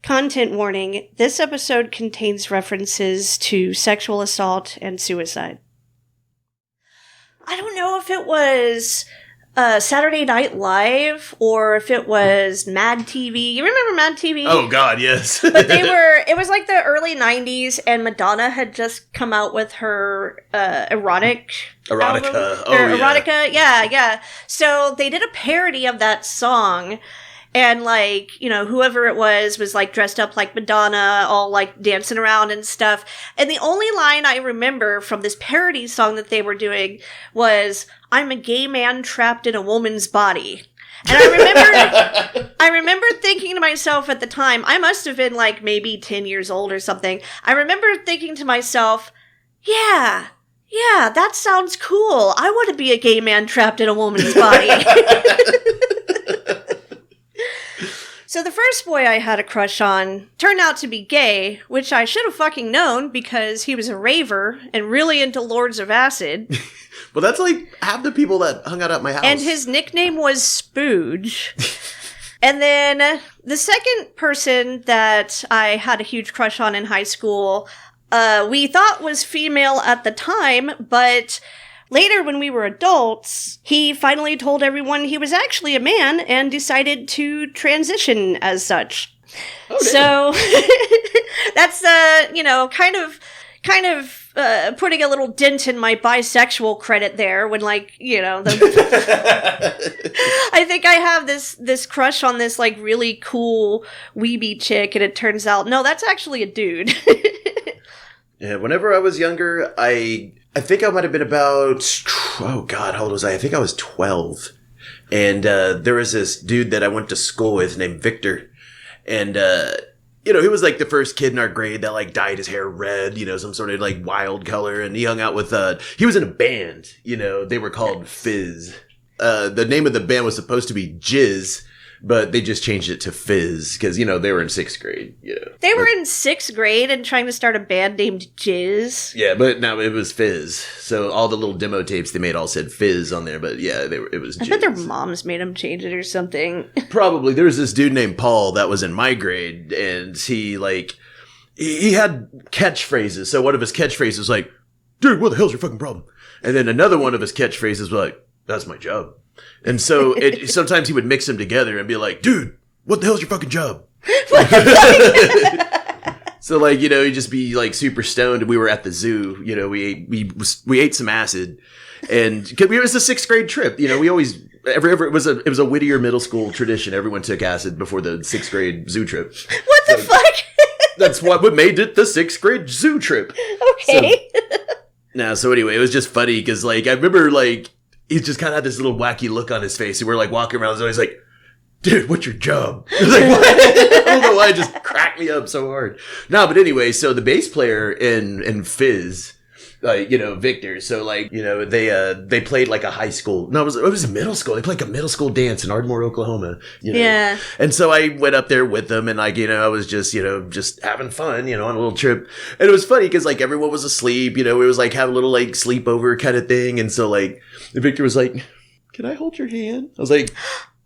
Content warning, this episode contains references to sexual assault and suicide. I don't know if it was Saturday Night Live or if it was Mad TV. You remember Mad TV? Oh, God, yes. But it was like the early 90s, and Madonna had just come out with her erotica. Album, erotica, yeah. So they did a parody of that song. And, like, you know, whoever it was, like, dressed up like Madonna, all, like, dancing around and stuff. And the only line I remember from this parody song that they were doing was, "I'm a gay man trapped in a woman's body." And I remember thinking to myself at the time, I must have been, like, maybe 10 years old or something. I remember thinking to myself, yeah, that sounds cool. I want to be a gay man trapped in a woman's body. So the first boy I had a crush on turned out to be gay, which I should have fucking known because he was a raver and really into Lords of Acid. Well, that's like half the people that hung out at my house. And his nickname was Spooge. And then the second person that I had a huge crush on in high school, we thought was female at the time, but later, when we were adults, he finally told everyone he was actually a man and decided to transition as such. Oh, so that's, kind of putting a little dent in my bisexual credit there when, like, you know, I think I have this crush on this, like, really cool weeby chick, and it turns out, no, that's actually a dude. Yeah, whenever I was younger, I think I might have been about, oh God, how old was I? I think I was 12. And there was this dude that I went to school with named Victor. And, he was like the first kid in our grade that like dyed his hair red, some sort of like wild color. And he hung out with, he was in a band, they were called Fizz. The name of the band was supposed to be Jizz. But they just changed it to Fizz because, they were in 6th grade. They were in 6th grade and trying to start a band named Jizz. Yeah, but no, it was Fizz. So all the little demo tapes they made all said Fizz on there. But yeah, it was Jizz. I bet their moms made them change it or something. Probably. There was this dude named Paul that was in my grade. And he had catchphrases. So one of his catchphrases was like, "Dude, what the hell's your fucking problem?" And then another one of his catchphrases was like, "That's my job." And so sometimes he would mix them together and be like, "Dude, what the hell's your fucking job?" So like, he'd just be like super stoned. And we were at the zoo, we ate some acid, and it was a 6th grade trip. We always, it was a Whittier middle school tradition. Everyone took acid before the 6th grade zoo trip. What the fuck? That's what made it the 6th grade zoo trip. Okay. So anyway, it was just funny because like, I remember like, he just kind of had this little wacky look on his face. And we're like walking around, and he's like, "Dude, what's your job?" I was like, what? I don't know why it just cracked me up so hard. No, but anyway, so the bass player in Fizz, like, Victor. So like, they played like a high school. No, it was middle school. They played like a middle school dance in Ardmore, Oklahoma. Yeah. And so I went up there with them, and like, I was just, just having fun, on a little trip. And it was funny because like everyone was asleep. It was like have a little like sleepover kind of thing. And so like Victor was like, "Can I hold your hand?" I was like,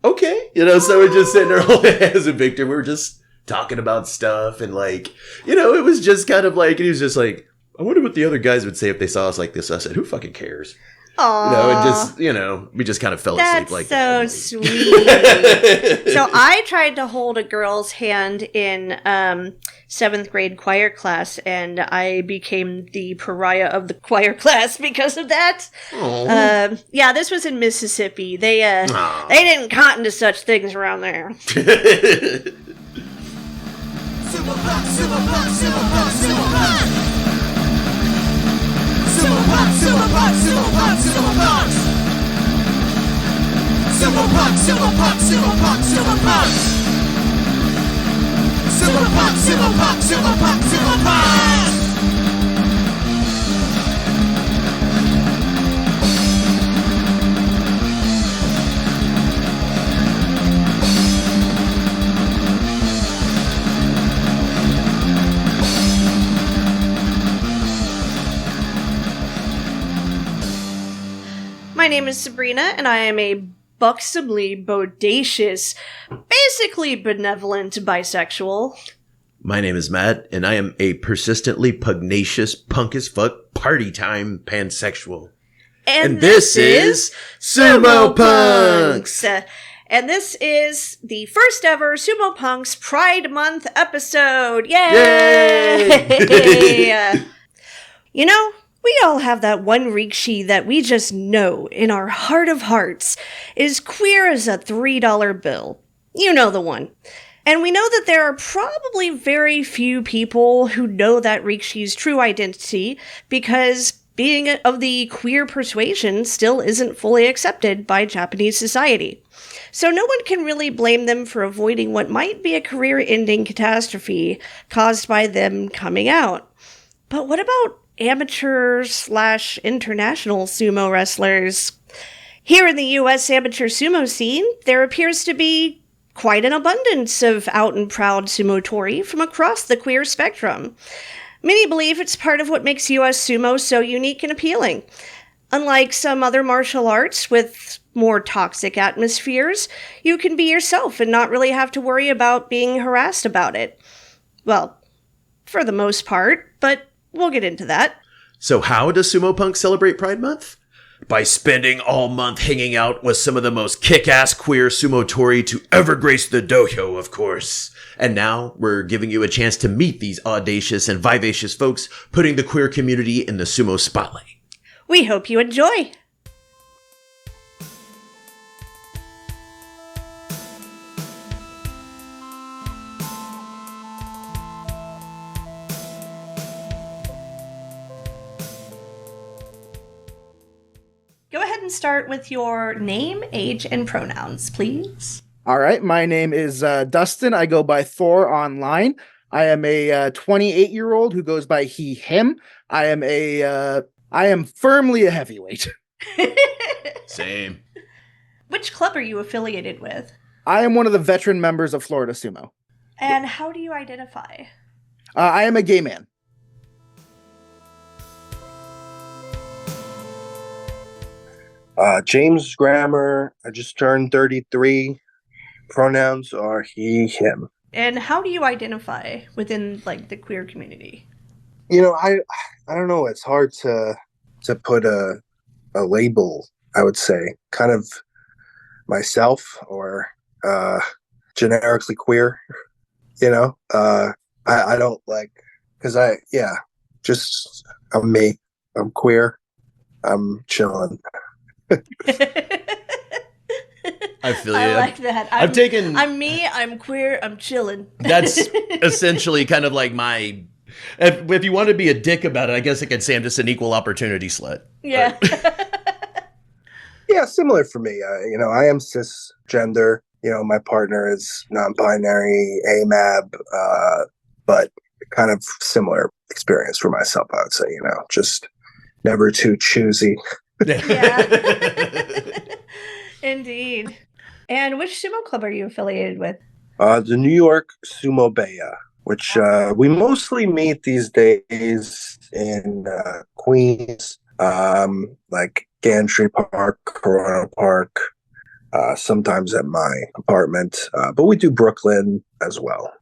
"Okay." So we're just sitting there holding hands with Victor. We were just talking about stuff, and like, it was just kind of like, he was just like, "I wonder what the other guys would say if they saw us like this." I said, "Who fucking cares?" Aww. And just, we just kind of fell asleep like that. That's so sweet. So I tried to hold a girl's hand in 7th grade choir class, and I became the pariah of the choir class because of that. Yeah, this was in Mississippi. They didn't cotton to such things around there. Sumo Punx, Sumo Punx, Sumo Punx, Sumo Punx. Sumo Punx, Sumo Punx, Sumo Punx, Sumo Punx. Sumo Punx, Sumo Punx, Sumo Punx, Sumo Punx. Sumo Punx, Sumo Punx, Sumo Punx, Sumo Punx. My name is Sabrina, and I am a buxomly bodacious, basically benevolent bisexual. My name is Matt, and I am a persistently pugnacious, punk as fuck, party time pansexual. And this is Sumo Punx! And this is the first ever Sumo Punx Pride Month episode. Yay! Yay! You know, we all have that one rikishi that we just know in our heart of hearts is queer as a $3 bill. You know the one. And we know that there are probably very few people who know that rikishi's true identity because being of the queer persuasion still isn't fully accepted by Japanese society. So no one can really blame them for avoiding what might be a career-ending catastrophe caused by them coming out. But what about amateur/international sumo wrestlers? Here in the U.S. amateur sumo scene, there appears to be quite an abundance of out and proud Sumotori from across the queer spectrum. Many believe it's part of what makes U.S. sumo so unique and appealing. Unlike some other martial arts with more toxic atmospheres, you can be yourself and not really have to worry about being harassed about it. Well, for the most part, but we'll get into that. So how does Sumo Punx celebrate Pride Month? By spending all month hanging out with some of the most kick-ass queer Sumotori to ever grace the dojo, of course. And now we're giving you a chance to meet these audacious and vivacious folks, putting the queer community in the sumo spotlight. We hope you enjoy! Go ahead and start with your name, age, and pronouns, please. All right, my name is Dustin. I go by Thor online. I am a 28-year-old who goes by he, him. I am firmly a heavyweight. Same. Which club are you affiliated with? I am one of the veteran members of Florida Sumo. And how do you identify? I am a gay man. James Grammer. I just turned 33. Pronouns are he, him. And how do you identify within, like, the queer community? You know, I don't know. It's hard to put a label, I would say. Kind of myself or generically queer, you know? I don't like, because I'm me. I'm queer. I'm chilling. I feel you. I like that. I'm me, I'm queer, I'm chilling. That's essentially kind of like my... If you want to be a dick about it, I guess I could say I'm just an equal opportunity slut. Yeah. Yeah, similar for me. I am cisgender. My partner is non-binary, AMAB, but kind of similar experience for myself, I would say, just never too choosy. Yeah. Indeed. And which sumo club are you affiliated with? The New York Sumo Baya, which we mostly meet these days in Queens, like Gantry Park, Corona Park, sometimes at my apartment, but we do Brooklyn as well.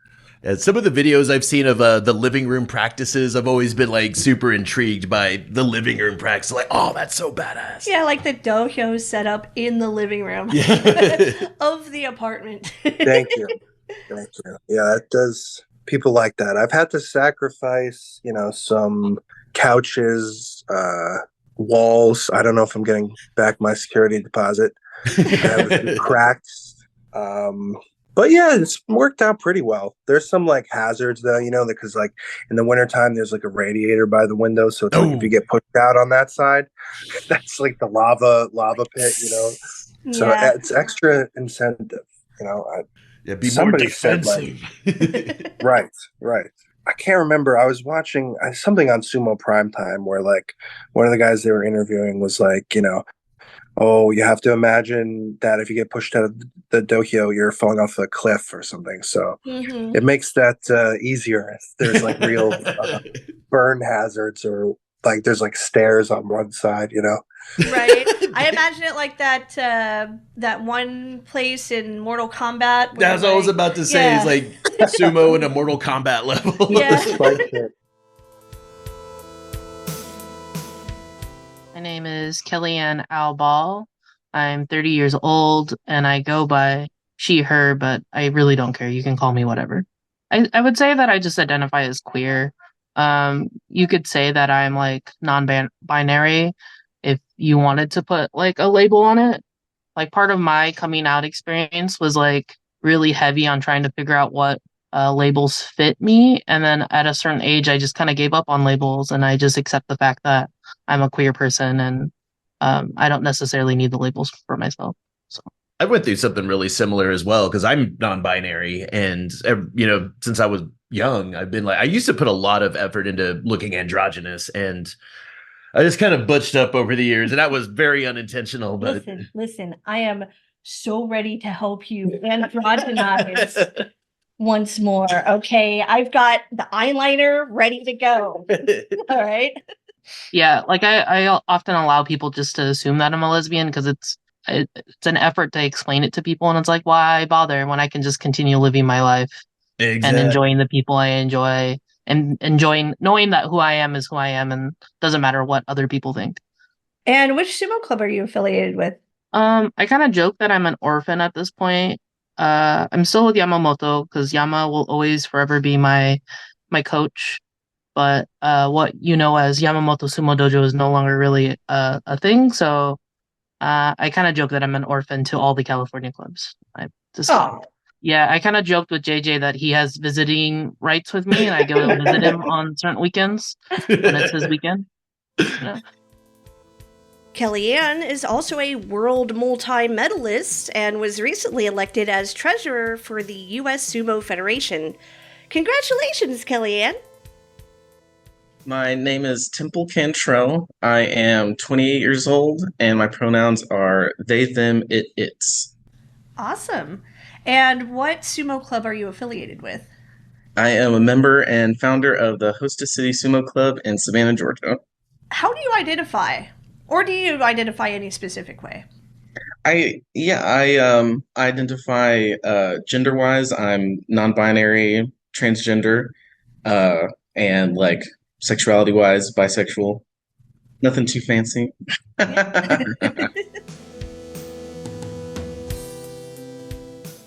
And some of the videos I've seen of the living room practices, I've always been like super intrigued by the living room practice. Like, oh, that's so badass. Yeah, like the dojo set up in the living room of the apartment. Thank you. Yeah, it does. People like that. I've had to sacrifice, some couches, walls. I don't know if I'm getting back my security deposit. I have a few cracks. But yeah, it's worked out pretty well. There's some like hazards though, because like in the wintertime, there's like a radiator by the window. So it's like if you get pushed out on that side, that's like the lava pit, So it's extra incentive, be more defensive. Right. I can't remember. I was watching something on Sumo Primetime where like one of the guys they were interviewing was like, oh, you have to imagine that if you get pushed out of the dojo, you're falling off a cliff or something. So it makes that easier. There's like real burn hazards or like there's like stairs on one side, you know. Right. I imagine it like that that one place in Mortal Kombat. Where, That's what I was about to say. yeah. Is like sumo in a Mortal Kombat level. Yeah. Spike shit. My name is Kellyanne Alball. I'm 30 years old and I go by she, her, but I really don't care. You can call me whatever. I would say that I just identify as queer. You could say that I'm like non-binary if you wanted to put like a label on it. Like part of my coming out experience was like really heavy on trying to figure out what labels fit me. And then at a certain age, I just kind of gave up on labels and I just accept the fact that I'm a queer person and I don't necessarily need the labels for myself. So I went through something really similar as well because I'm non-binary, and since I was young, I've been like I used to put a lot of effort into looking androgynous, and I just kind of butched up over the years, and that was very unintentional. But Listen, I am so ready to help you androgynize once more. Okay, I've got the eyeliner ready to go. All right. yeah, like I often allow people just to assume that I'm a lesbian because it's an effort to explain it to people, and it's like, why bother when I can just continue living my life and enjoying the people I enjoy and enjoying knowing that who I am is who I am and doesn't matter what other people think. And which sumo club are you affiliated with? I kind of joke that I'm an orphan at this point. I'm still with Yamamoto because Yama will always forever be my coach. But what you know as Yamamoto Sumo Dojo is no longer really a thing. So I kind of joke that I'm an orphan to all the California clubs. Yeah, I kind of joked with JJ that he has visiting rights with me, and I go visit him on certain weekends when it's his weekend. Kellyanne is also a world multi-medalist and was recently elected as treasurer for the U.S. Sumo Federation. Congratulations, Kellyanne! My name is Temple Cantrell. I am 28 years old, and my pronouns are they, them, it, its. Awesome. And what sumo club are you affiliated with? I am a member and founder of the Hostess City Sumo Club in Savannah, Georgia. How do you identify? Or do you identify any specific way? I identify gender-wise. I'm non-binary, transgender, and like sexuality-wise, bisexual. Nothing too fancy.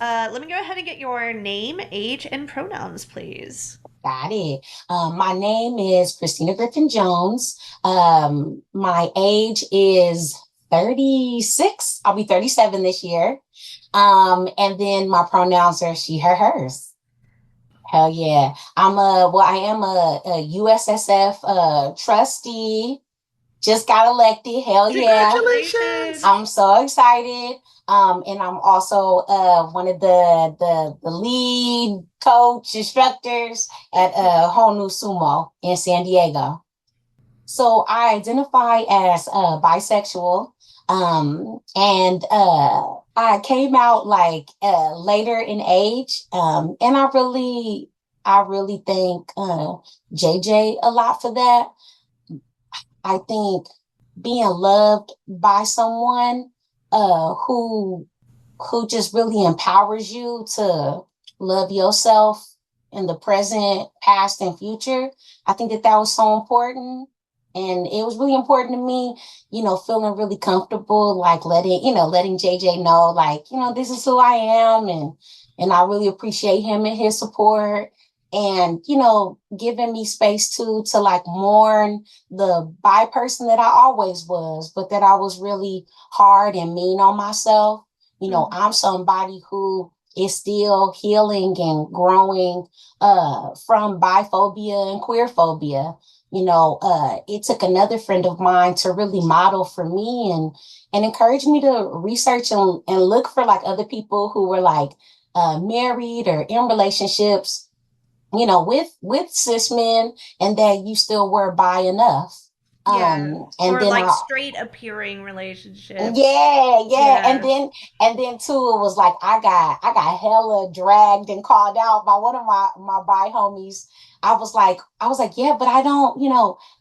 Let me go ahead and get your name, age, and pronouns, please. Got it. My name is Christina Griffin Jones. My age is 36. I'll be 37 this year. And then my pronouns are she, her, hers. Hell yeah. I am a U.S.S.F. Trustee. Just got elected. Hell yeah. Congratulations. I'm so excited. And I'm also one of the lead coach instructors at Whole New Sumo in San Diego. So I identify as bisexual. And I came out like later in age. And I really thank JJ a lot for that. I think being loved by someone who just really empowers you to love yourself in the present, past, and future. I think that was so important. And it was really important to me, feeling really comfortable, like letting JJ know, like, this is who I am. And I really appreciate him and his support. And, giving me space to like mourn the bi person that I always was, but that I was really hard and mean on myself. I'm somebody who is still healing and growing from biphobia and queerphobia. It took another friend of mine to really model for me and encourage me to research and look for like other people who were like married or in relationships, with cis men, and that you still were bi enough. And or then like I straight appearing relationships. yeah. And then too, it was like I got hella dragged and called out by one of my bi homies. I was like, yeah, but I don't,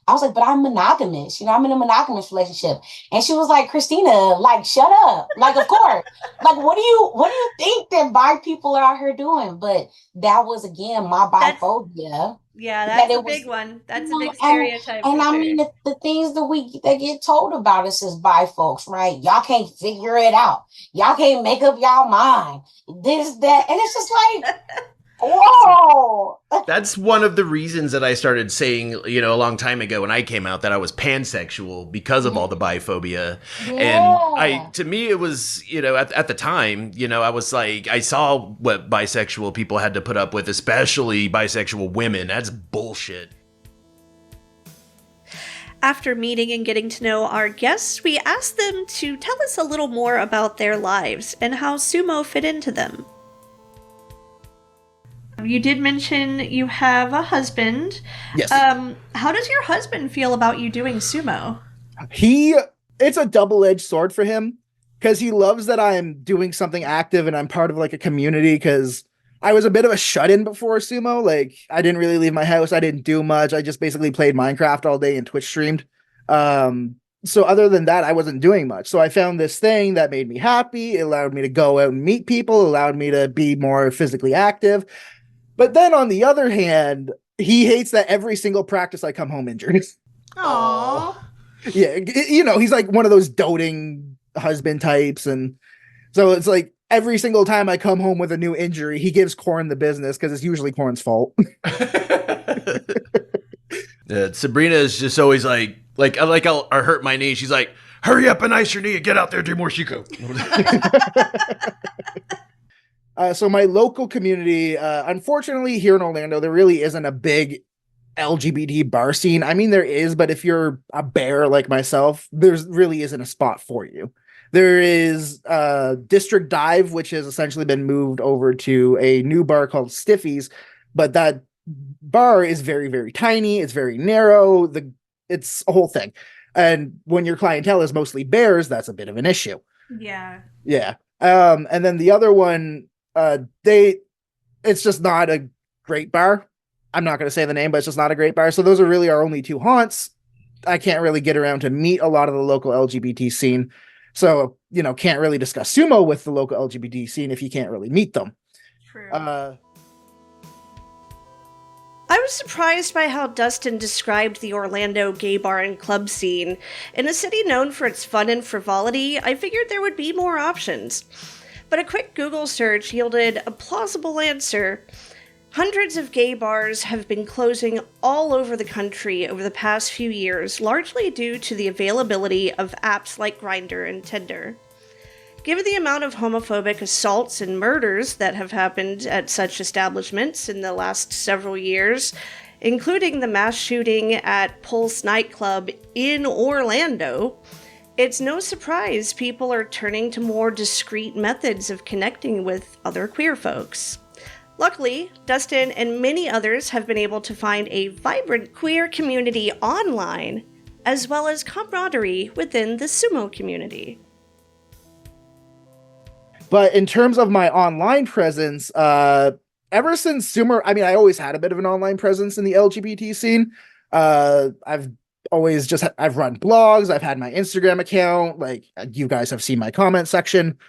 I was like, but I'm monogamous, I'm in a monogamous relationship. And she was like, Christina, like, shut up. Like, of course. Like, what do you think that bi people are out here doing? But that was again my biphobia. Yeah, That that's a it big was, one. That's a and big stereotype for I sure. mean the things that get told about us as bi folks, right? Y'all can't figure it out. Y'all can't make up y'all mind. This, that, and it's just like, whoa. That's one of the reasons that I started saying, a long time ago when I came out that I was pansexual because of all the biphobia. And to me, it was, at the time, I was like, I saw what bisexual people had to put up with, especially bisexual women. That's bullshit. After meeting and getting to know our guests, we asked them to tell us a little more about their lives and how sumo fit into them. You did mention you have a husband. Yes. How does your husband feel about you doing sumo? It's a double-edged sword for him because he loves that I'm doing something active and I'm part of like a community, because I was a bit of a shut-in before sumo. Like, I didn't really leave my house. I didn't do much. I just basically played Minecraft all day and Twitch streamed. So other than that, I wasn't doing much. So I found this thing that made me happy. It allowed me to go out and meet people, allowed me to be more physically active. But then on the other hand, he hates that every single practice I come home injured. Aww. Yeah, he's like one of those doting husband types. And so it's like every single time I come home with a new injury, he gives Corn the business because it's usually Corn's fault. Sabrina is just always like I'll hurt my knee. She's like, hurry up and ice your knee and get out there and do more Shiko. So my local community, unfortunately here in Orlando, there really isn't a big LGBT bar scene. I mean, there is, but if you're a bear like myself, there's really isn't a spot for you. There is District Dive, which has essentially been moved over to a new bar called Stiffy's, but that bar is very, very tiny. It's very narrow. It's a whole thing. And when your clientele is mostly bears, that's a bit of an issue. Yeah. Yeah. And then the other one, it's just not a great bar. I'm not going to say the name, but it's just not a great bar. So those are really our only two haunts. I can't really get around to meet a lot of the local LGBT scene. So, can't really discuss sumo with the local LGBT scene if you can't really meet them. True. I was surprised by how Dustin described the Orlando gay bar and club scene. In a city known for its fun and frivolity, I figured there would be more options. But a quick Google search yielded a plausible answer. Hundreds of gay bars have been closing all over the country over the past few years, largely due to the availability of apps like Grindr and Tinder. Given the amount of homophobic assaults and murders that have happened at such establishments in the last several years, including the mass shooting at Pulse nightclub in Orlando, it's no surprise people are turning to more discreet methods of connecting with other queer folks. Luckily, Dustin and many others have been able to find a vibrant queer community online, as well as camaraderie within the sumo community. But in terms of my online presence, ever since sumo, I mean, I always had a bit of an online presence in the LGBT scene. I've run blogs. I've had my Instagram account. Like, you guys have seen my comment section.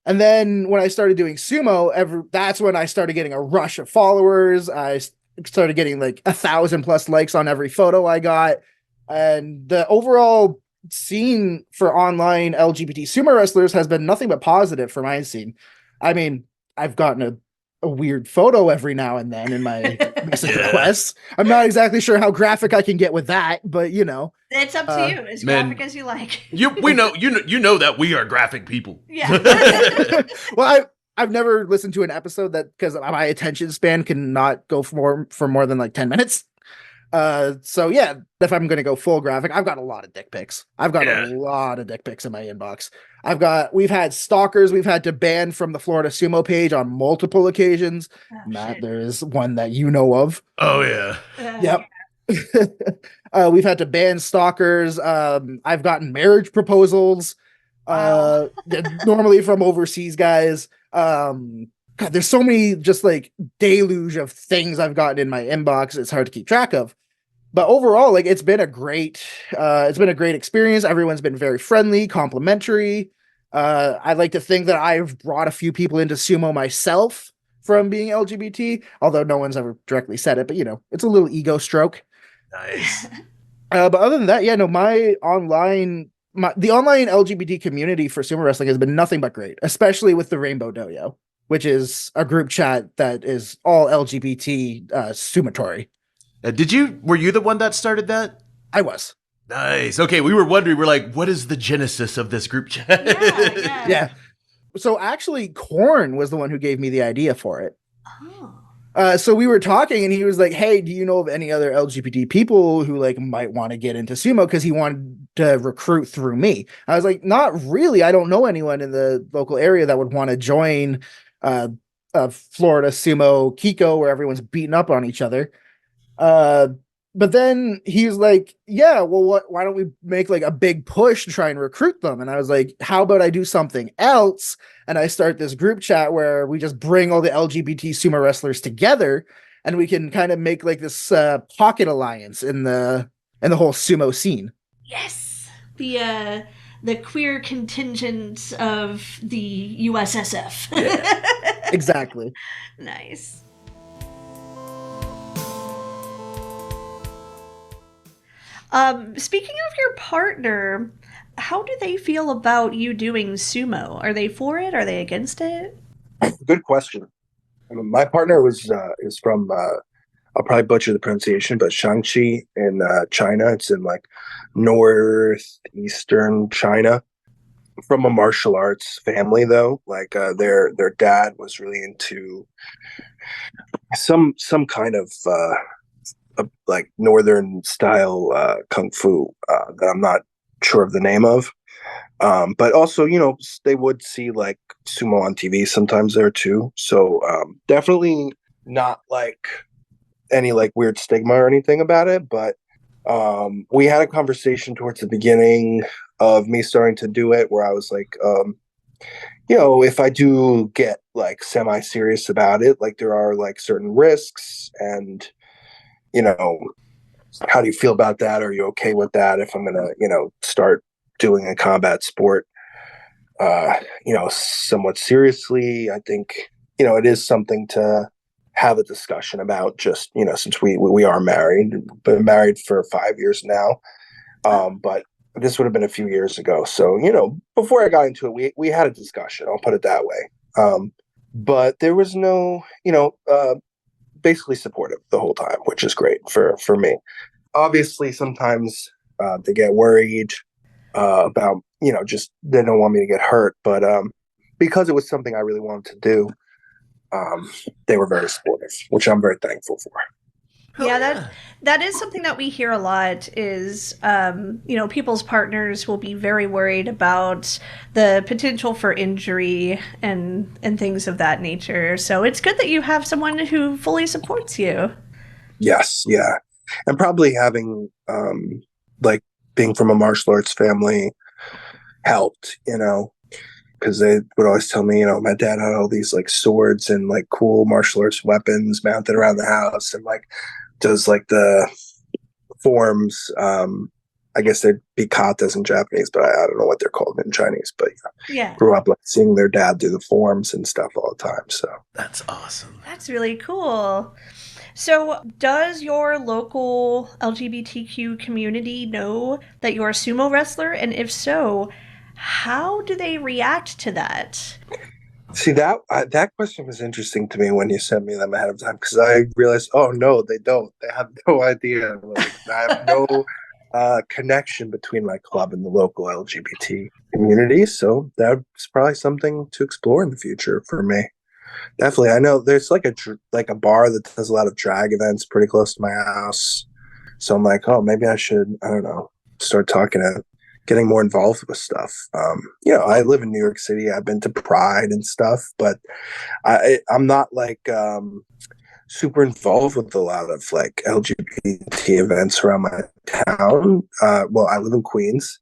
And then when I started doing sumo, that's when I started getting a rush of followers. I started getting like 1,000+ likes on every photo I got. And the overall scene for online LGBT sumo wrestlers has been nothing but positive for my scene. I mean, I've gotten a weird photo every now and then in my message requests. I'm not exactly sure how graphic I can get with that, but it's up to you. As graphic as you like. You know that we are graphic people. Yeah. Well, I've never listened to an episode that, because my attention span cannot go for more than like 10 minutes. So yeah, if I'm gonna go full graphic, I've got a lot of dick pics. I've got a lot of dick pics in my inbox. We've had stalkers we've had to ban from the Florida Sumo page on multiple occasions. Matt, there is one that you know of. Oh yeah. Yep. We've had to ban stalkers. I've gotten marriage proposals. Wow. Normally from overseas guys. God, there's so many just like deluge of things I've gotten in my inbox. It's hard to keep track of. But overall, like it's been a great experience. Everyone's been very friendly, complimentary. I'd like to think that I've brought a few people into sumo myself from being LGBT, although no one's ever directly said it, but it's a little ego stroke. Nice. But other than that, yeah, no, the online LGBT community for sumo wrestling has been nothing but great, especially with the Rainbow Dojo, which is a group chat that is all LGBT Sumotori. Were you the one that started that? I was. Nice. Okay, we were wondering, we're like, what is the genesis of this group chat? Yeah. So actually, Korn was the one who gave me the idea for it. So we were talking, and he was like, "Hey, do you know of any other LGBT people who like might want to get into sumo?" Because he wanted to recruit through me. I was like, "Not really. I don't know anyone in the local area that would want to join Florida Sumo Kiko, where everyone's beating up on each other." But then he was like, "Yeah, well, why don't we make like a big push to try and recruit them?" And I was like, "How about I do something else?" And I start this group chat where we just bring all the LGBT sumo wrestlers together, and we can kind of make like this pocket alliance in the whole sumo scene. Yes. The queer contingent of the U.S.S.F. Exactly. Nice. Speaking of your partner, how do they feel about you doing sumo? Are they for it? Are they against it? Good question. I mean, my partner is from I'll probably butcher the pronunciation, but Shangxi in China. It's in like northeastern China. From a martial arts family, though, like their dad was really into some kind of like northern style kung fu that I'm not sure of the name of. But also, they would see like sumo on TV sometimes there too. So definitely not like any like weird stigma or anything about it. But we had a conversation towards the beginning of me starting to do it where I was like, if I do get like semi-serious about it, like there are like certain risks and, how do you feel about that? Are you okay with that if I'm going to, start doing a combat sport, somewhat seriously? I think, it is something to have a discussion about just, since we are married, been married for 5 years now. But this would have been a few years ago. So, before I got into it, we had a discussion, I'll put it that way. But there was no, basically supportive the whole time, which is great for me. Obviously, sometimes they get worried about, just they don't want me to get hurt. But because it was something I really wanted to do, they were very supportive, which I'm very thankful for. Yeah, that is something that we hear a lot is, people's partners will be very worried about the potential for injury and things of that nature. So it's good that you have someone who fully supports you. Yes, yeah. And probably having, like, being from a martial arts family helped, because they would always tell me, my dad had all these, like, swords and, like, cool martial arts weapons mounted around the house and, like, does, like, the forms. I guess they'd be katas in Japanese, but I don't know what they're called in Chinese. But yeah, grew up like seeing their dad do the forms and stuff all the time. So that's awesome. That's really cool. So, does your local LGBTQ community know that you're a sumo wrestler? And if so, how do they react to that? See, that question was interesting to me when you sent me them ahead of time, because I realized, oh no, they don't. They have no idea. Like, I have no connection between my club and the local LGBT community. So that's probably something to explore in the future for me. Definitely, I know there's like a bar that does a lot of drag events pretty close to my house. So I'm like, oh, maybe I should, I don't know, start getting more involved with stuff. I live in New York City. I've been to Pride and stuff, but I'm not like super involved with a lot of like LGBT events around my town. Well, I live in Queens,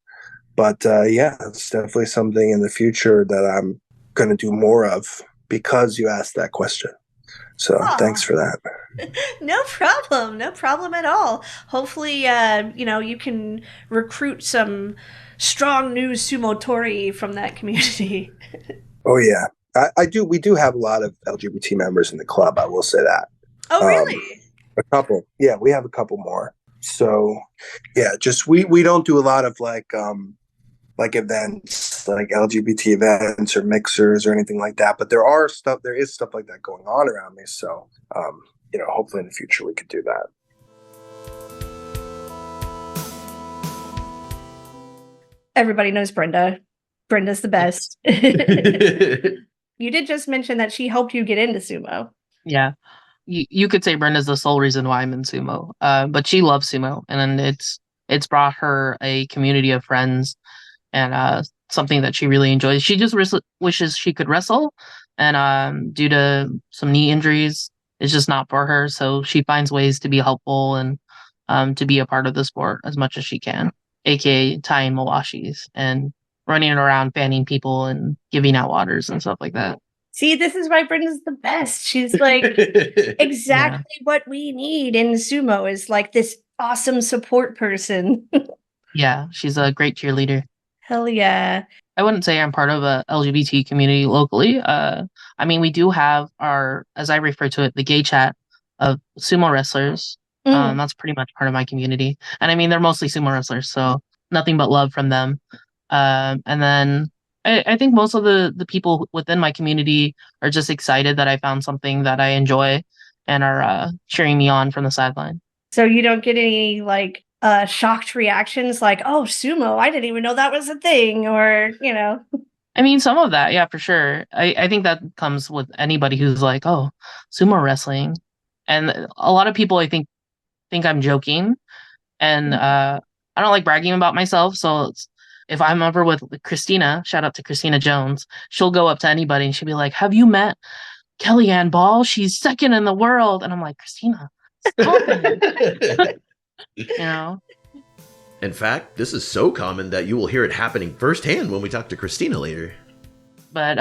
but yeah, it's definitely something in the future that I'm going to do more of because you asked that question. So thanks for that. No problem. No problem at all. Hopefully, you can recruit some strong new Sumotori from that community. Oh yeah, I do. We do have a lot of LGBT members in the club. I will say that. Oh, really? A couple. Yeah, we have a couple more. So yeah, just we don't do a lot of like events, like LGBT events or mixers or anything like that. But there is stuff like that going on around me. So hopefully in the future we could do that. Everybody knows Brenda. Brenda's the best. You did just mention that she helped you get into sumo. Yeah. You could say Brenda's the sole reason why I'm in sumo. But she loves sumo, and it's brought her a community of friends and something that she really enjoys. She just wishes she could wrestle, and due to some knee injuries, it's just not for her. So she finds ways to be helpful and to be a part of the sport as much as she can, aka tying mawashis and running around fanning people and giving out waters and stuff like that. See, this is why Brenda's the best. She's like exactly what we need in sumo is like this awesome support person. Yeah, she's a great cheerleader. Hell yeah. I wouldn't say I'm part of a LGBT community locally. I mean, we do have our, as I refer to it, the gay chat of sumo wrestlers. That's pretty much part of my community. And I mean, they're mostly sumo wrestlers, so nothing but love from them. And then I think most of the people within my community are just excited that I found something that I enjoy and are cheering me on from the sideline. So you don't get any like shocked reactions like, oh, sumo, I didn't even know that was a thing, or, I mean, some of that, yeah, for sure. I think that comes with anybody who's like, oh, sumo wrestling. And a lot of people, I think I'm joking. And I don't like bragging about myself. So if I'm ever with Christina, shout out to Christina Jones, she'll go up to anybody and she'll be like, have you met Kellyanne Ball? She's second in the world. And I'm like, Christina, stop it. In fact, this is so common that you will hear it happening firsthand when we talk to Christina later. But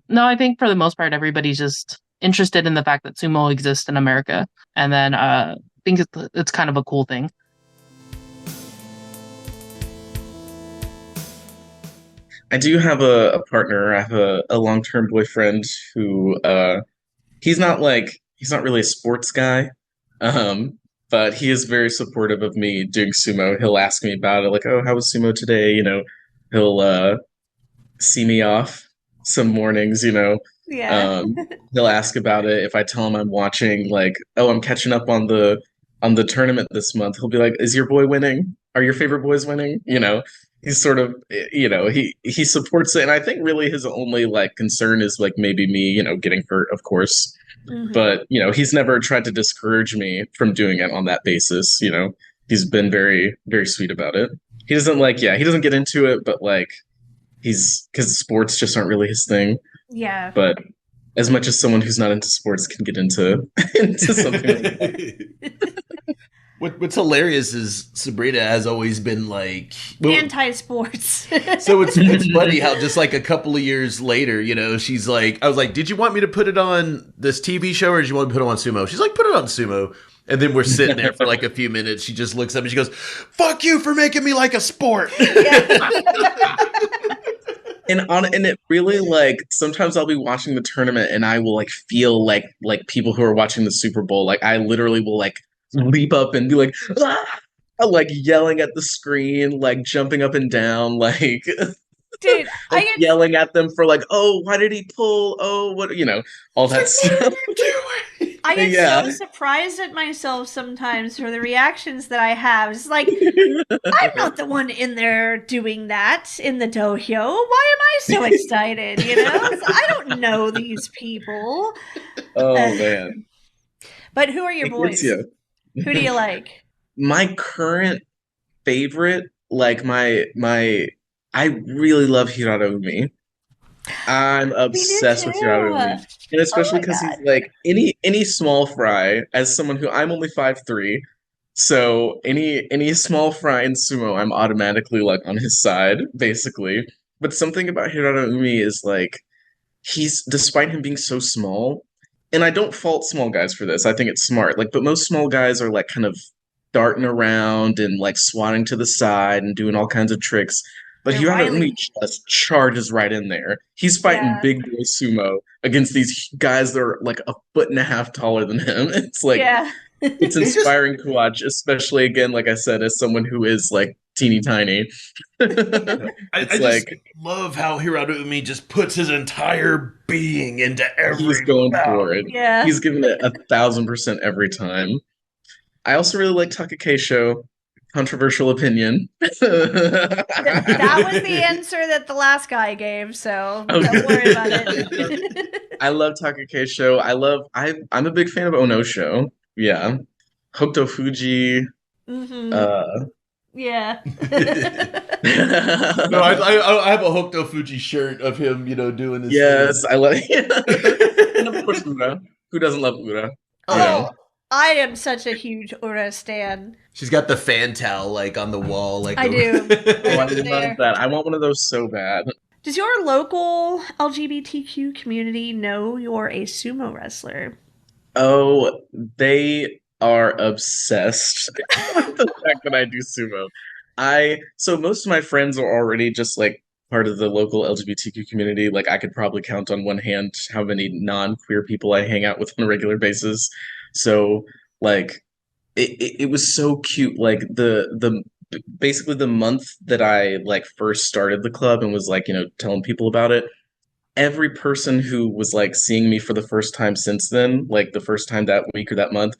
no, I think for the most part, everybody's just interested in the fact that sumo exists in America. And then I think it's kind of a cool thing. I do have a partner. I have a long-term boyfriend who he's not really a sports guy, but he is very supportive of me doing sumo. He'll ask me about it, like, oh, how was sumo today? He'll see me off some mornings, Yeah. He'll ask about it. If I tell him I'm watching, like, oh, I'm catching up on the tournament this month, he'll be like, is your boy winning? Are your favorite boys winning? He's sort of, he supports it. And I think really his only like concern is like maybe me, getting hurt, of course. Mm-hmm. But, he's never tried to discourage me from doing it on that basis. He's been very, very sweet about it. He doesn't he doesn't get into it, but like because sports just aren't really his thing. Yeah. But as much as someone who's not into sports can get into something like that. What's hilarious is Sabrina has always been like anti-sports. So it's funny how just like a couple of years later, she's like, I was like, did you want me to put it on this TV show or did you want me to put it on sumo? She's like, put it on sumo. And then we're sitting there for like a few minutes. She just looks up and she goes, fuck you for making me like a sport. And it really like sometimes I'll be watching the tournament and I will like feel like people who are watching the Super Bowl. Like I literally will like leap up and be like, ah! Like yelling at the screen, like jumping up and down, like dude, like yelling at them for like, oh, why did he pull? Oh, what all that stuff. I get so surprised at myself sometimes for the reactions that I have. It's like, I'm not the one in there doing that in the dohyo. Why am I so excited? I don't know these people. Oh man. But who are your boys? Who do you like? My current favorite, like I really love Hirarumi. I'm We do obsessed with Hirado too. Umi. And Oh especially my because he's god. like any small fry, as someone who I'm only 5'3", so any small fry in sumo, I'm automatically like on his side, basically. But something about Hirado Umi is like he's despite him being so small, and I don't fault small guys for this. I think it's smart. Like, but most small guys are like kind of darting around and like swatting to the side and doing all kinds of tricks. But They're Hirano Umi wily. just charges right in there. He's fighting Yeah. big boy sumo against these guys that are like a foot and a half taller than him. It's like Yeah. it's He just inspiring to watch, especially again, like I said, as someone who is like teeny tiny. I It's just like love how Hirado Umi just puts his entire being into he's every going bout. for it. Yeah. He's giving it 1,000% every time. I also really like Takakei. Controversial opinion. That was the answer that the last guy gave, so Okay. don't worry about it. I love Takakei. I'm a big fan of Onosho. Yeah. Hokuto Fuji. Hmm. Uh Yeah. No, I have a Hokuto Fuji shirt of him, doing his thing. yes, I like and of course Ura. Who doesn't love Ura? You know? Oh, I am such a huge Ura stan. she's got the fan towel like on the wall, like I do. Oh, I Right love there. that. I want one of those so bad. Does your local LGBTQ community know you're a sumo wrestler? Oh, they are obsessed with the fact that I do sumo. So most of my friends are already just like part of the local LGBTQ community. Like I could probably count on one hand how many non-queer people I hang out with on a regular basis. So like it was so cute. Like the basically the month that I like first started the club and was like, telling people about it, every person who was like seeing me for the first time since then, like the first time that week or that month,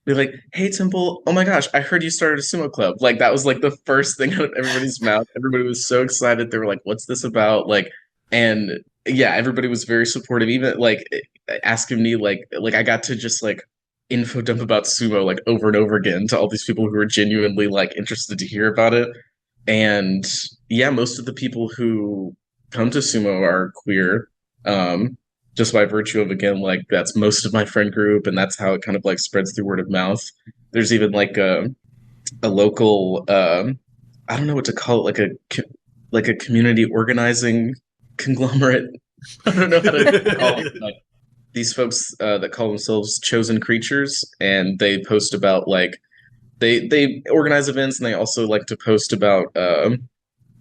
be like, "Hey Temple, oh my gosh, I heard you started a sumo club." Like that was like the first thing out of everybody's mouth. Everybody was so excited. They were like, "What's this about?" Like, and yeah, everybody was very supportive. Even like asking me like I got to just like info dump about sumo like over and over again to all these people who were genuinely like interested to hear about it. And yeah, most of the people who come to sumo are queer. Um, just by virtue of again like that's most of my friend group and that's how it kind of like spreads through word of mouth. There's even like a local I don't know what to call it, like a community organizing conglomerate. I don't know how to call it, but these folks that call themselves chosen creatures, and they post about like they organize events, and they also like to post about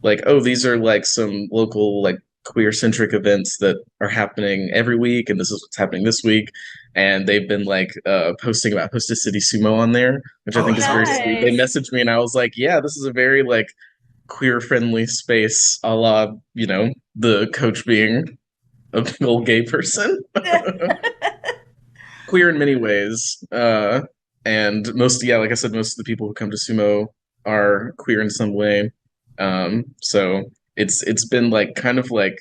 like, oh, these are like some local like queer centric events that are happening every week, and this is what's happening this week. And they've been like posting about Hostess City Sumo on there, which I Oh, think is very hell sweet. yeah. They Nice. messaged me, and I was like, yeah, this is a very like queer friendly space, a la the coach being a big old gay person, queer in many ways. And most, yeah, like I said, most of the people who come to sumo are queer in some way. So it's been like kind of like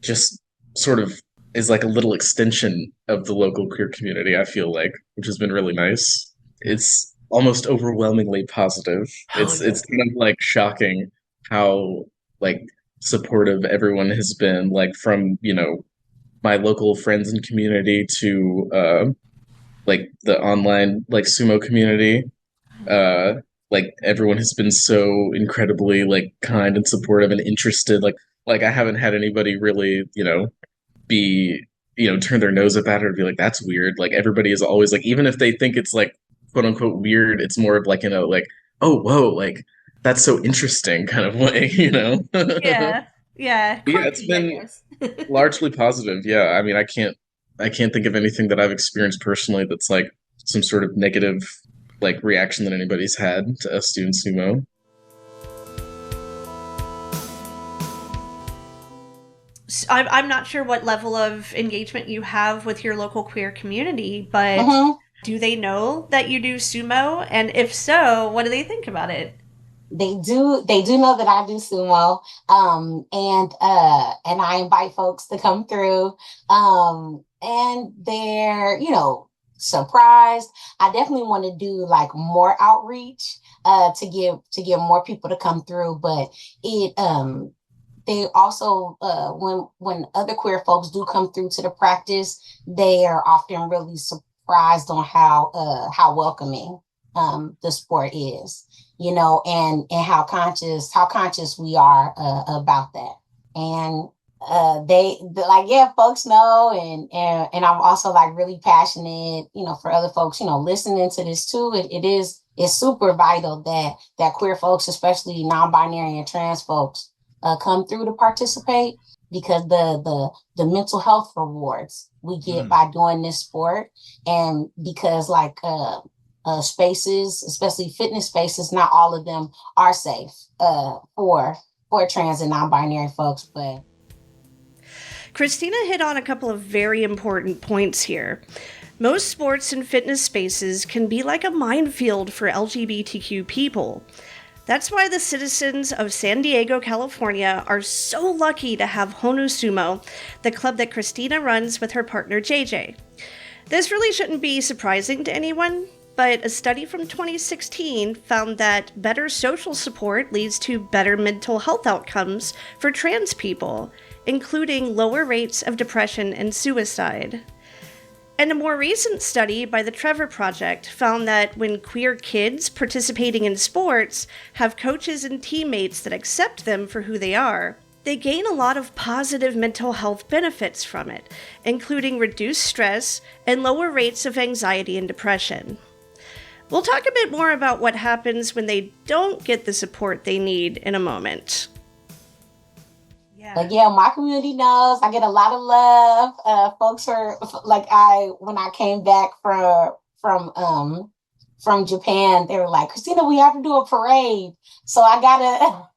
just sort of is like a little extension of the local queer community, I feel like, which has been really nice. It's almost overwhelmingly positive. hell yeah. It's kind of like shocking how like supportive everyone has been, like from, my local friends and community to like the online like sumo community. Like everyone has been so incredibly like kind and supportive and interested. Like I haven't had anybody really, be turn their nose up at it or be like, that's weird. Like everybody is always like, even if they think it's like quote unquote weird, it's more of like, like, oh whoa, like that's so interesting kind of way. Yeah. Yeah. Yeah, it's Quirky, I been guess. largely positive. Yeah, I mean, I can't think of anything that I've experienced personally that's like some sort of negative like reaction that anybody's had to us doing sumo. I'm not sure what level of engagement you have with your local queer community, but Mhm. do they know that you do sumo? And if so, what do they think about it? They do know that I do sumo. And I invite folks to come through. And they're, surprised. I definitely want to do like more outreach to get more people to come through, but it they also when other queer folks do come through to the practice, they are often really surprised on how welcoming the sport is, and how conscious we are about that. And folks know, and I'm also like really passionate, for other folks, listening to this too. It's super vital that queer folks, especially non-binary and trans folks, come through to participate, because the mental health rewards we get by doing this sport, and because spaces, especially fitness spaces, not all of them are safe for trans and non-binary folks, but. Christina hit on a couple of very important points here. Most sports and fitness spaces can be like a minefield for LGBTQ people. That's why the citizens of San Diego, California are so lucky to have Honu Sumo, the club that Christina runs with her partner JJ. This really shouldn't be surprising to anyone, but a study from 2016 found that better social support leads to better mental health outcomes for trans people, including lower rates of depression and suicide. And a more recent study by the Trevor Project found that when queer kids participating in sports have coaches and teammates that accept them for who they are, they gain a lot of positive mental health benefits from it, including reduced stress and lower rates of anxiety and depression. We'll talk a bit more about what happens when they don't get the support they need in a moment. But yeah, my community knows I get a lot of love. Folks are when I came back from Japan, they were like, Christina, we have to do a parade. So I gotta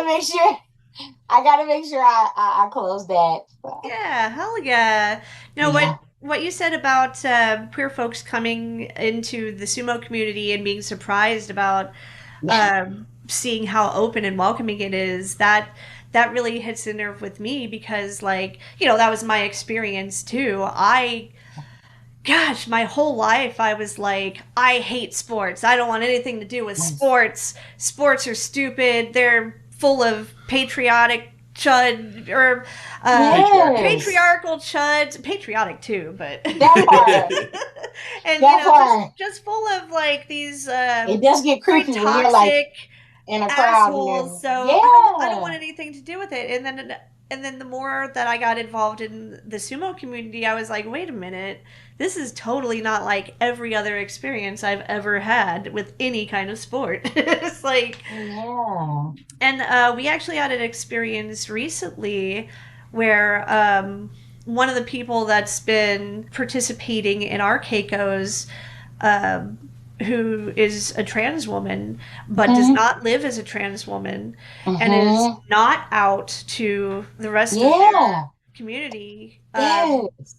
make sure I close that. Yeah, hell yeah. No, what you said about queer folks coming into the sumo community and being surprised about seeing how open and welcoming it is, that really hits a nerve with me, because that was my experience too. My whole life I was like, I hate sports. I don't want anything to do with sports. Sports are stupid. They're full of patriotic chud, or patriarchal chuds. Patriotic too, but that part. And just full of these it does get creepy when you're toxic in a crowd. So I don't want anything to do with it. And then the more that I got involved in the sumo community, I was like, wait a minute, this is totally not like every other experience I've ever had with any kind of sport. It's like, yeah. And we actually had an experience recently where one of the people that's been participating in our Keikos, who is a trans woman, but does not live as a trans woman, and is not out to the rest of the community,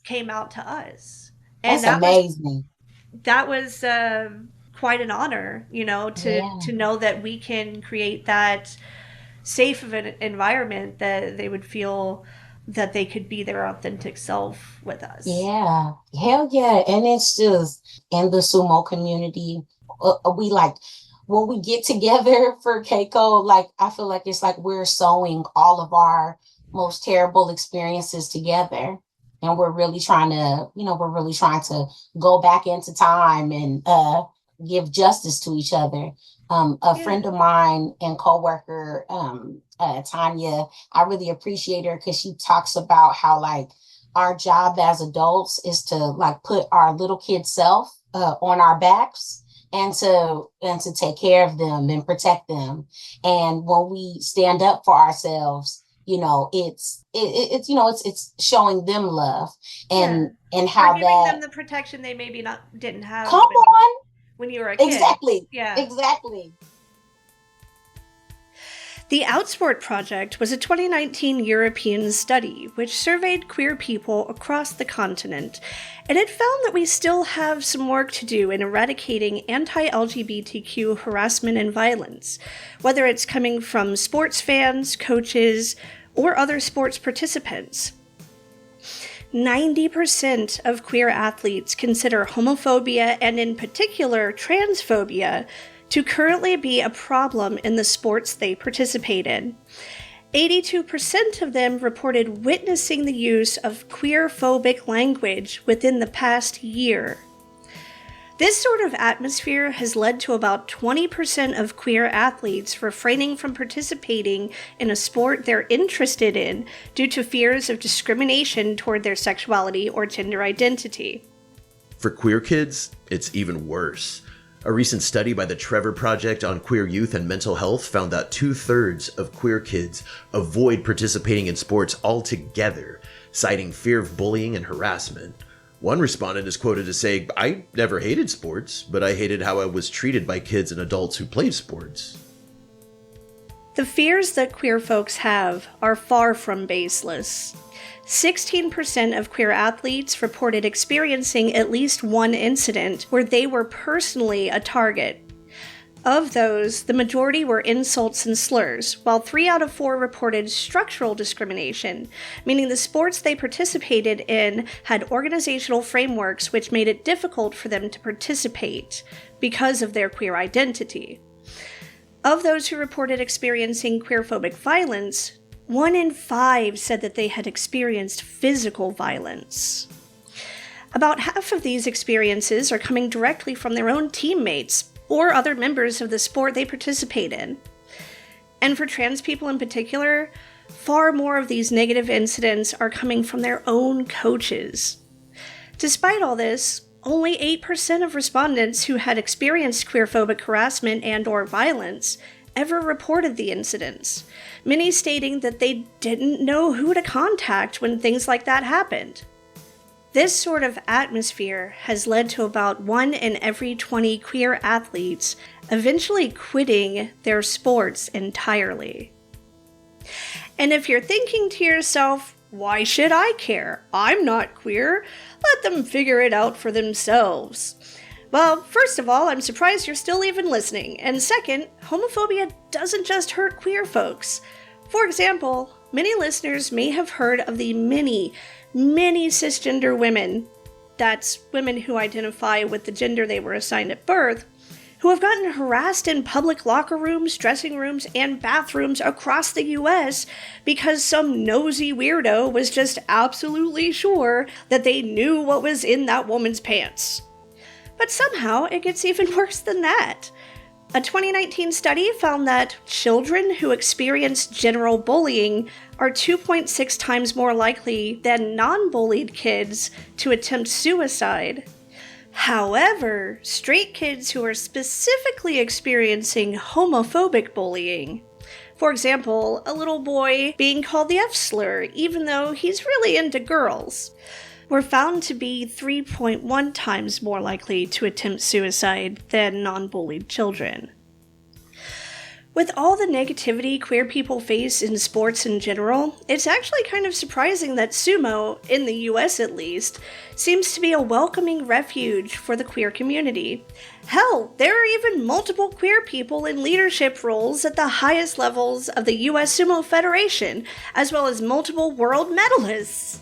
came out to us. And that's amazing. That was quite an honor, to know that we can create that safe of an environment that they would feel that they could be their authentic self with us. Yeah, hell yeah. And it's just in the sumo community, we when we get together for Keiko, I feel like it's like we're sewing all of our most terrible experiences together. And we're really trying to go back into time and give justice to each other. Friend of mine and coworker, Tanya, I really appreciate her because she talks about how our job as adults is to put our little kid self on our backs and to take care of them and protect them. And when we stand up for ourselves, it's showing them love and how giving them the protection they maybe didn't have. Come on. When you were a kid. Exactly. Yeah. Exactly. The Outsport Project was a 2019 European study which surveyed queer people across the continent, and it found that we still have some work to do in eradicating anti-LGBTQ harassment and violence, whether it's coming from sports fans, coaches, or other sports participants. 90% of queer athletes consider homophobia, and in particular transphobia, to currently be a problem in the sports they participate in. 82% of them reported witnessing the use of queer-phobic language within the past year. This sort of atmosphere has led to about 20% of queer athletes refraining from participating in a sport they're interested in due to fears of discrimination toward their sexuality or gender identity. For queer kids, it's even worse. A recent study by the Trevor Project on Queer Youth and Mental Health found that 2/3 of queer kids avoid participating in sports altogether, citing fear of bullying and harassment. One respondent is quoted as saying, "I never hated sports, but I hated how I was treated by kids and adults who played sports." The fears that queer folks have are far from baseless. 16% of queer athletes reported experiencing at least one incident where they were personally a target. Of those, the majority were insults and slurs, while 3 out of 4 reported structural discrimination, meaning the sports they participated in had organizational frameworks which made it difficult for them to participate because of their queer identity. Of those who reported experiencing queerphobic violence, 1 in 5 said that they had experienced physical violence. About half of these experiences are coming directly from their own teammates or other members of the sport they participate in. And for trans people in particular, far more of these negative incidents are coming from their own coaches. Despite all this, only 8% of respondents who had experienced queerphobic harassment and/or violence ever reported the incidents, many stating that they didn't know who to contact when things like that happened. This sort of atmosphere has led to about 1 in every 20 queer athletes eventually quitting their sports entirely. And if you're thinking to yourself, why should I care? I'm not queer. Let them figure it out for themselves. Well, first of all, I'm surprised you're still even listening. And second, homophobia doesn't just hurt queer folks. For example, many listeners may have heard of the many cisgender women, that's women who identify with the gender they were assigned at birth, who have gotten harassed in public locker rooms, dressing rooms, and bathrooms across the US because some nosy weirdo was just absolutely sure that they knew what was in that woman's pants. But somehow it gets even worse than that. A 2019 study found that children who experience general bullying are 2.6 times more likely than non-bullied kids to attempt suicide. However, straight kids who are specifically experiencing homophobic bullying, for example, a little boy being called the F-slur even though he's really into girls, were found to be 3.1 times more likely to attempt suicide than non-bullied children. With all the negativity queer people face in sports in general, it's actually kind of surprising that sumo, in the US at least, seems to be a welcoming refuge for the queer community. Hell, there are even multiple queer people in leadership roles at the highest levels of the U.S. Sumo Federation, as well as multiple world medalists.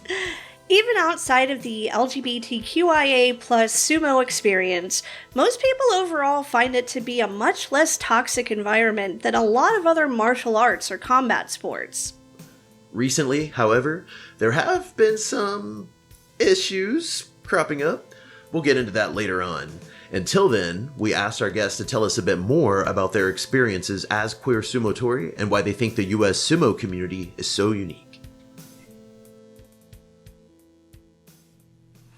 Even outside of the LGBTQIA plus sumo experience, most people overall find it to be a much less toxic environment than a lot of other martial arts or combat sports. Recently, however, there have been some issues cropping up. We'll get into that later on. Until then, we asked our guests to tell us a bit more about their experiences as queer Sumotori and why they think the US sumo community is so unique.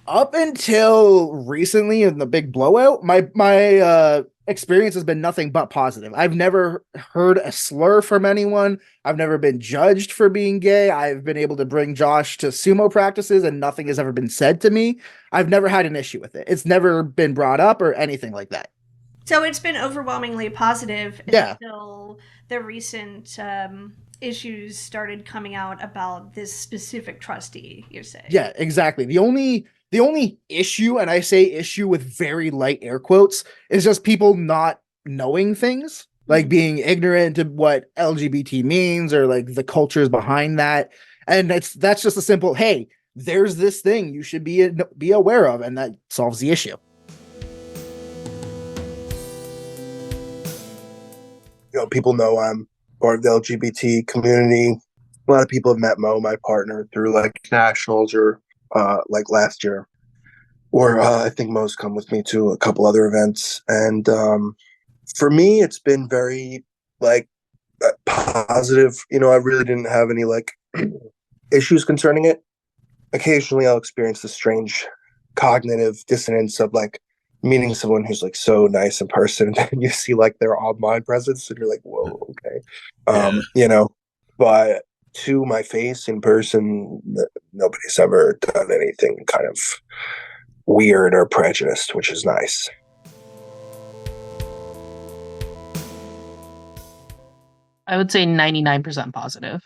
Up until recently in the big blowout, my experience has been nothing but positive. I've never heard a slur from anyone. I've never been judged for being gay. I've been able to bring Josh to sumo practices and nothing has ever been said to me. I've never had an issue with it. It's never been brought up or anything like that. So it's been overwhelmingly positive until the recent issues started coming out about this specific trustee, you're saying? Yeah, exactly. The only issue, and I say issue with very light air quotes, is just people not knowing things, like being ignorant to what LGBT means or like the cultures behind that. And that's just a simple, hey, there's this thing you should be aware of, and that solves the issue. People know I'm or the LGBT community. A lot of people have met Mo, my partner, through like nationals or like last year. Or I think Mo's come with me to a couple other events. And for me, it's been very like positive. You know, I really didn't have any like issues concerning it. Occasionally, I'll experience the strange cognitive dissonance of like meeting someone who's like so nice in person, and then you see like their online presence, and you're like, "Whoa, okay," Yeah. you know. But to my face in person, nobody's ever done anything kind of weird or prejudiced, which is nice. I would say 99% positive.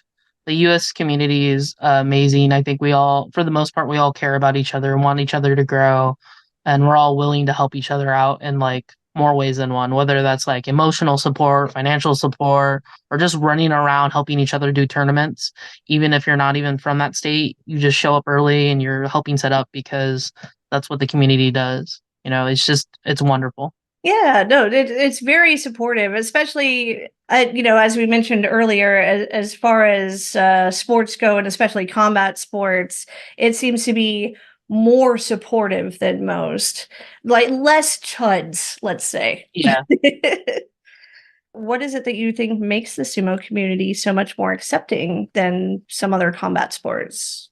The US community is amazing. I think we all, for the most part, we all care about each other and want each other to grow. And we're all willing to help each other out in like more ways than one, whether that's like emotional support, financial support, or just running around helping each other do tournaments. Even if you're not even from that state, you just show up early and you're helping set up because that's what the community does. You know, it's wonderful. Yeah, no, it's very supportive, especially, as we mentioned earlier, as far as sports go, and especially combat sports, it seems to be more supportive than most, like less chuds, let's say. Yeah. What is it that you think makes the sumo community so much more accepting than some other combat sports?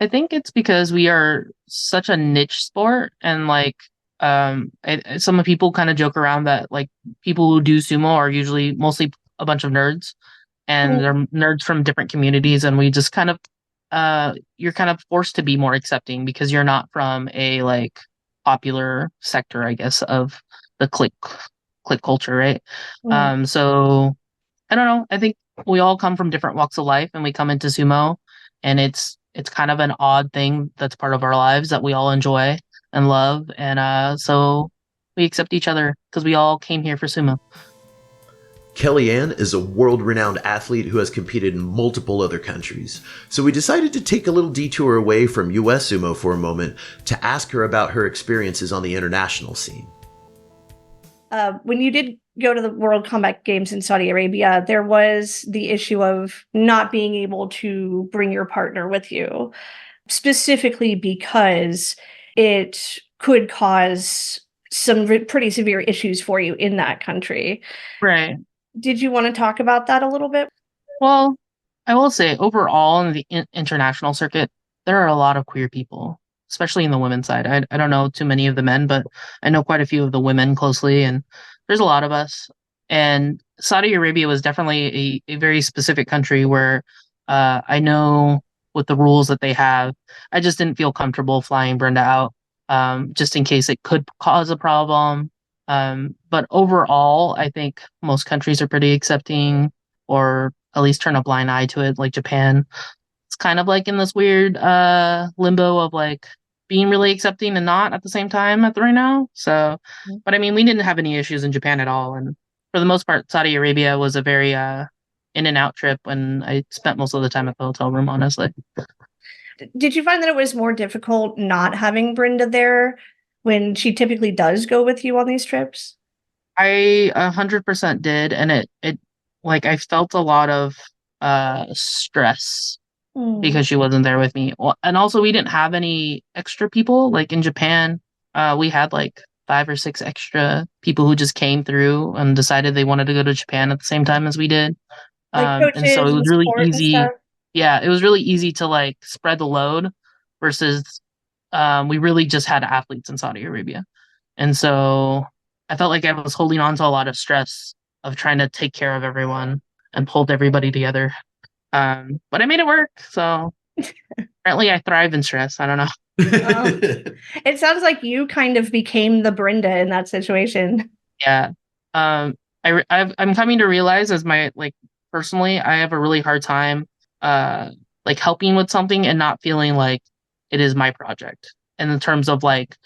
I think it's because we are such a niche sport and like some people kind of joke around that like people who do sumo are usually mostly a bunch of nerds and they're nerds from different communities and we just kind of you're kind of forced to be more accepting because you're not from a like popular sector, I guess, of the click culture, right? So I don't know. I think we all come from different walks of life and we come into sumo and it's kind of an odd thing that's part of our lives that we all enjoy and love and so we accept each other because we all came here for sumo. Kellyanne is a world-renowned athlete who has competed in multiple other countries, so we decided to take a little detour away from US Sumo for a moment to ask her about her experiences on the international scene. When you did go to the World Combat Games in Saudi Arabia, there was the issue of not being able to bring your partner with you, specifically because it could cause some pretty severe issues for you in that country. Right. Did you want to talk about that a little bit? Well, I will say overall in the international circuit, there are a lot of queer people, especially in the women's side. I don't know too many of the men, but I know quite a few of the women closely, and there's a lot of us. And Saudi Arabia was definitely a very specific country where I know with the rules that they have, I just didn't feel comfortable flying Brenda out, just in case it could cause a problem. But overall, I think most countries are pretty accepting or at least turn a blind eye to it, like Japan. It's kind of like in this weird limbo of like being really accepting and not at the same time at the right now. So, but I mean, we didn't have any issues in Japan at all. And for the most part, Saudi Arabia was a very in and out trip and I spent most of the time at the hotel room, honestly. Did you find that it was more difficult not having Brenda there when she typically does go with you on these trips? I 100% did, and it like I felt a lot of stress because she wasn't there with me. Well, and also we didn't have any extra people. Like in Japan, we had like 5 or 6 extra people who just came through and decided they wanted to go to Japan at the same time as we did. Like And so coaches it and was really support and easy. stuff? Yeah, it was really easy to like spread the load versus we really just had athletes in Saudi Arabia. And so I felt like I was holding on to a lot of stress of trying to take care of everyone and pulled everybody together. But I made it work. So apparently I thrive in stress. I don't know. It sounds like you kind of became the Brenda in that situation. Yeah. I'm coming to realize as my like personally, I have a really hard time like helping with something and not feeling like it is my project. And in terms of like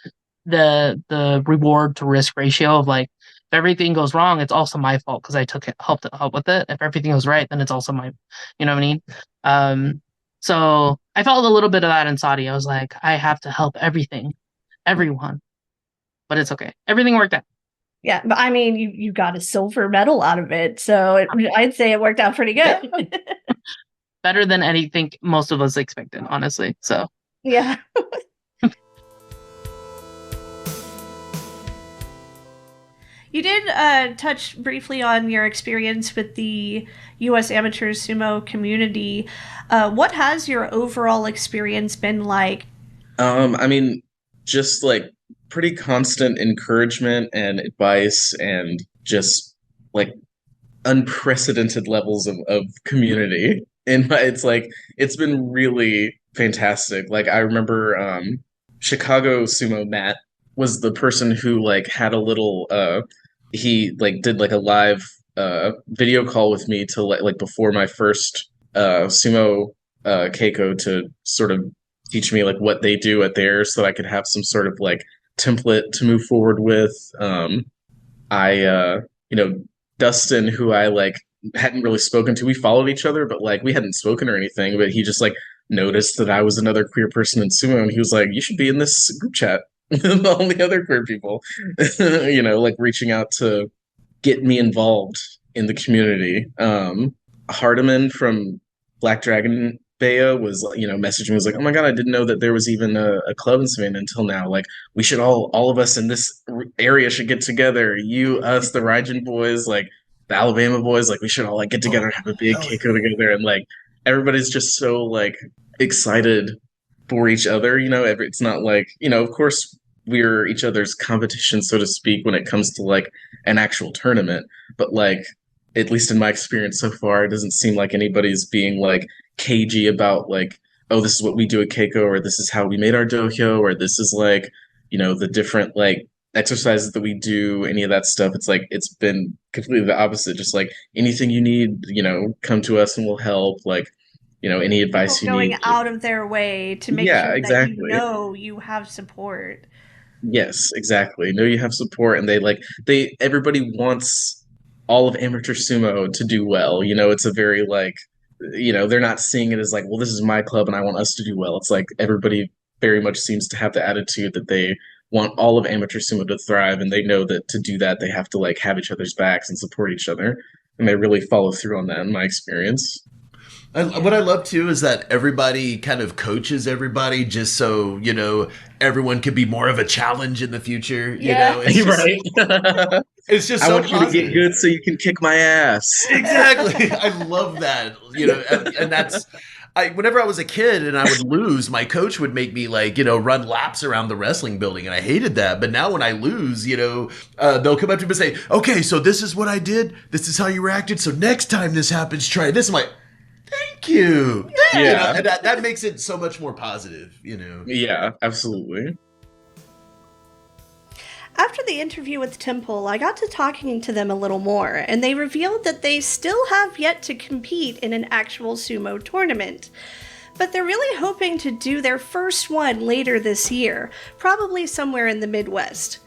the reward to risk ratio of like if everything goes wrong, it's also my fault because I took it help with it. If everything goes right, then it's also my, you know what I mean? So I felt a little bit of that in Saudi. I was like, I have to help everyone, but it's okay. Everything worked out. Yeah, but I mean, you got a silver medal out of it, so I'd say it worked out pretty good. Better than anything most of us expected, honestly. So Yeah. You did touch briefly on your experience with the U.S. amateur sumo community. What has your overall experience been like? I mean, just like pretty constant encouragement and advice, and just like unprecedented levels of community. And it's like it's been really fantastic. Like I remember Chicago Sumo Matt was the person who like had a little he like did like a live video call with me to like before my first sumo keiko, to sort of teach me like what they do at theirs, so I could have some sort of like template to move forward with. I you know, Dustin, who I like hadn't really spoken to, we followed each other, but like we hadn't spoken or anything, but he just like noticed that I was another queer person in sumo, and he was like, you should be in this group chat with all the other queer people. You know, like reaching out to get me involved in the community. Hardiman from Black Dragon Baya was, you know, messaging me, was like, oh my god, I didn't know that there was even a club in Savannah until now. Like, we should all of us in this area should get together. You, us, the Raijin boys, like the Alabama boys, like we should all like get together and have a big keiko together. And like everybody's just so like excited for each other. You know, it's not like, you know, of course we're each other's competition, so to speak, when it comes to like an actual tournament. But like, at least in my experience so far, it doesn't seem like anybody's being like cagey about like, oh, this is what we do at Keiko, or this is how we made our dohyo, or this is like, you know, the different like exercises that we do, any of that stuff. It's like it's been completely the opposite. Just like anything you need, you know, come to us and we'll help. Like, you know, any advice you Going need. out of their way to make Yeah, sure that exactly. you know you have support. Yes, exactly. Know you have support, and everybody wants all of amateur sumo to do well. You know, it's a very like, you know, they're not seeing it as like, well, this is my club and I want us to do well. It's like everybody very much seems to have the attitude that they want all of amateur sumo to thrive, and they know that to do that they have to like have each other's backs and support each other, and they really follow through on that in my experience. What I love too is that everybody kind of coaches everybody just so, you know, everyone could be more of a challenge in the future. You know, it's just, Right. it's just I so want you to positive. get good so you can kick my ass. Exactly. I love that. You know, and that's whenever I was a kid and I would lose, my coach would make me like, you know, run laps around the wrestling building, and I hated that. But now when I lose, you know, they'll come up to me and say, okay, so this is what I did. This is how you reacted. So next time this happens, try this. I'm like, thank you. Yeah. You know, and that makes it so much more positive, you know. Yeah, absolutely. After the interview with Temple, I got to talking to them a little more, and they revealed that they still have yet to compete in an actual sumo tournament. But they're really hoping to do their first one later this year, probably somewhere in the Midwest.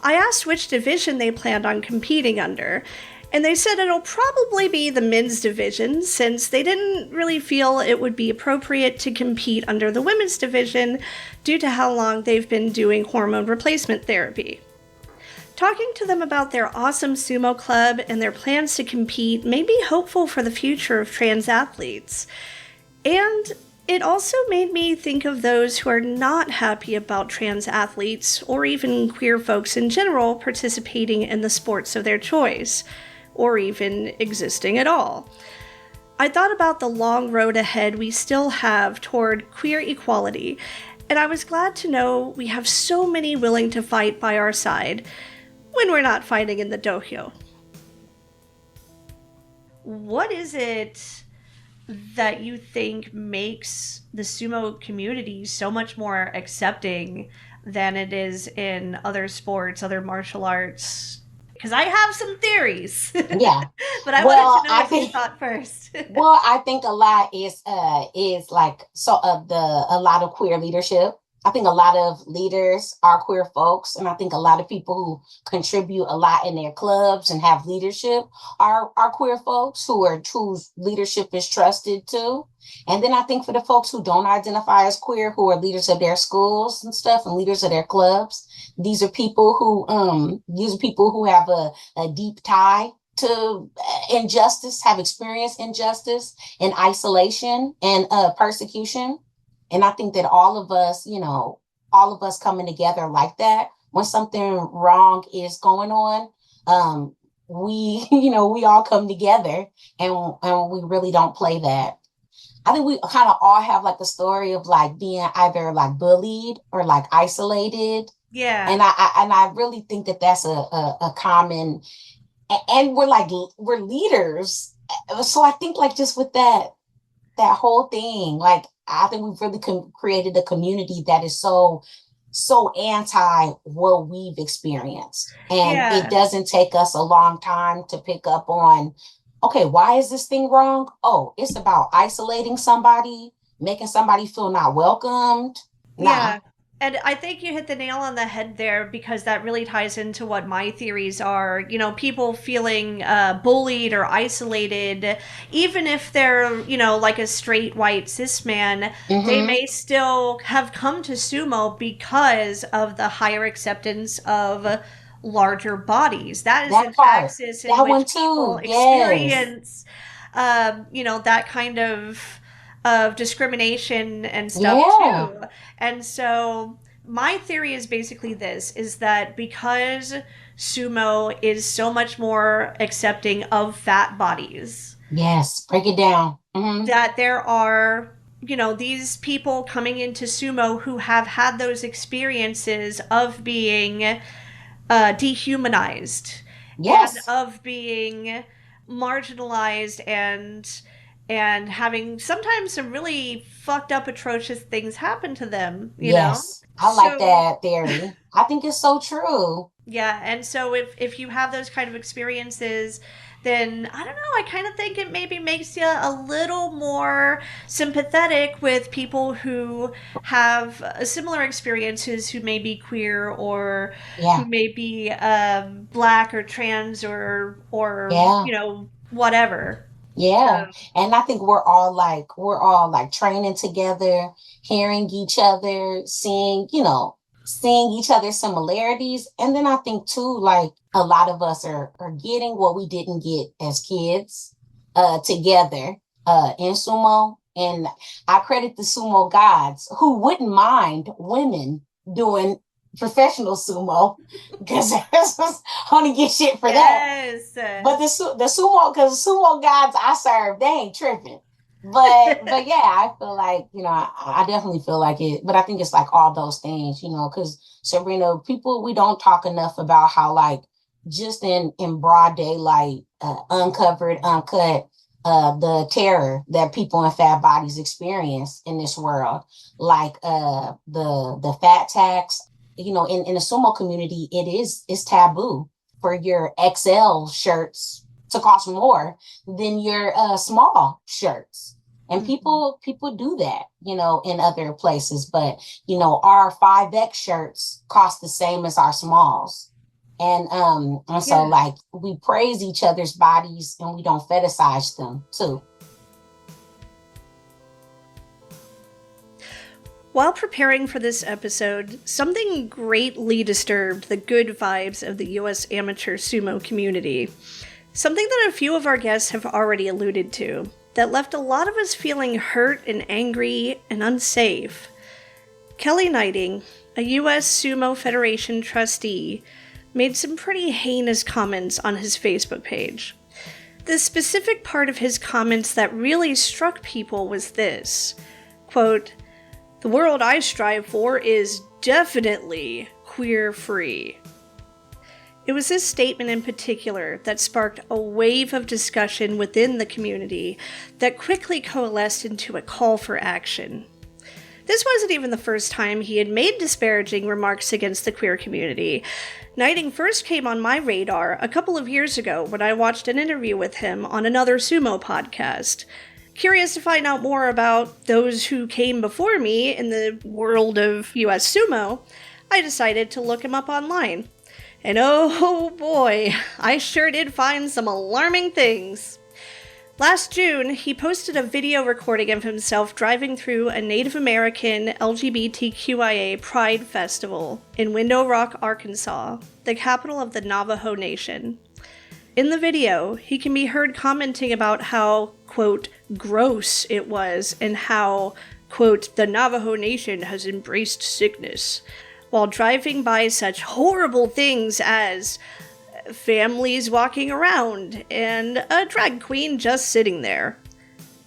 I asked which division they planned on competing under, and they said it'll probably be the men's division, since they didn't really feel it would be appropriate to compete under the women's division due to how long they've been doing hormone replacement therapy. Talking to them about their awesome sumo club and their plans to compete made me hopeful for the future of trans athletes. And it also made me think of those who are not happy about trans athletes, or even queer folks in general, participating in the sports of their choice, or even existing at all. I thought about the long road ahead we still have toward queer equality, and I was glad to know we have so many willing to fight by our side when we're not fighting in the dohyo. What is it that you think makes the sumo community so much more accepting than it is in other sports, other martial arts? Because I have some theories. Yeah. But I wanted to know what you thought first. Well, I think a lot is like a lot of queer leadership. I think a lot of leaders are queer folks, and I think a lot of people who contribute a lot in their clubs and have leadership are queer folks whose leadership is trusted too. And then I think for the folks who don't identify as queer, who are leaders of their schools and stuff and leaders of their clubs, these are people who have a deep tie to injustice, have experienced injustice and isolation and persecution. And I think that all of us coming together like that, when something wrong is going on, we all come together and we really don't play that. I think we kind of all have like a story of like being either like bullied or like isolated. Yeah. And I really think that that's a common, and we're leaders. So I think like just with that whole thing, like I think we've really created a community that is so anti what we've experienced. And it doesn't take us a long time to pick up on, okay, why is this thing wrong? Oh, it's about isolating somebody, making somebody feel not welcomed. Yeah. And I think you hit the nail on the head there, because that really ties into what my theories are. You know, people feeling bullied or isolated, even if they're, like a straight white cis man, they may still have come to sumo because of the higher acceptance of larger bodies. That is an axis in which people experience, that kind of discrimination and stuff too. And so my theory is basically this, is that because sumo is so much more accepting of fat bodies. Yes, break it down. That there are, these people coming into sumo who have had those experiences of being dehumanized. Yes. And of being marginalized and having sometimes some really fucked up, atrocious things happen to them, you know? I like that theory. I think it's so true. Yeah, and so if you have those kind of experiences, then, I don't know, I kind of think it maybe makes you a little more sympathetic with people who have similar experiences, who may be queer or who may be black or trans or whatever. Yeah. And I think we're all like training together, hearing each other, seeing each other's similarities. And then I think too, like a lot of us are getting what we didn't get as kids together in sumo. And I credit the sumo gods who wouldn't mind women doing professional sumo, because I only get shit for that. But the sumo, because the sumo gods I serve, they ain't tripping. But yeah, I feel like, I definitely feel like it, but I think it's like all those things, because Sabrina, we don't talk enough about how like just in broad daylight, uncovered, uncut, the terror that people in fat bodies experience in this world, like the fat tax. In the sumo community, it's taboo for your XL shirts to cost more than your small shirts. And people do that, in other places. But, our 5X shirts cost the same as our smalls. And so like we praise each other's bodies and we don't fetishize them too. While preparing for this episode, something greatly disturbed the good vibes of the U.S. amateur sumo community. Something that a few of our guests have already alluded to, that left a lot of us feeling hurt and angry and unsafe. Kelly Knighting, a U.S. Sumo Federation trustee, made some pretty heinous comments on his Facebook page. The specific part of his comments that really struck people was this, quote, "The world I strive for is definitely queer-free." It was this statement in particular that sparked a wave of discussion within the community that quickly coalesced into a call for action. This wasn't even the first time he had made disparaging remarks against the queer community. Knighting first came on my radar a couple of years ago when I watched an interview with him on another sumo podcast. Curious to find out more about those who came before me in the world of U.S. Sumo, I decided to look him up online. And oh boy, I sure did find some alarming things. Last June, he posted a video recording of himself driving through a Native American LGBTQIA Pride Festival in Window Rock, Arkansas, the capital of the Navajo Nation. In the video, he can be heard commenting about how, quote, gross it was and how, quote, the Navajo Nation has embraced sickness, while driving by such horrible things as families walking around and a drag queen just sitting there.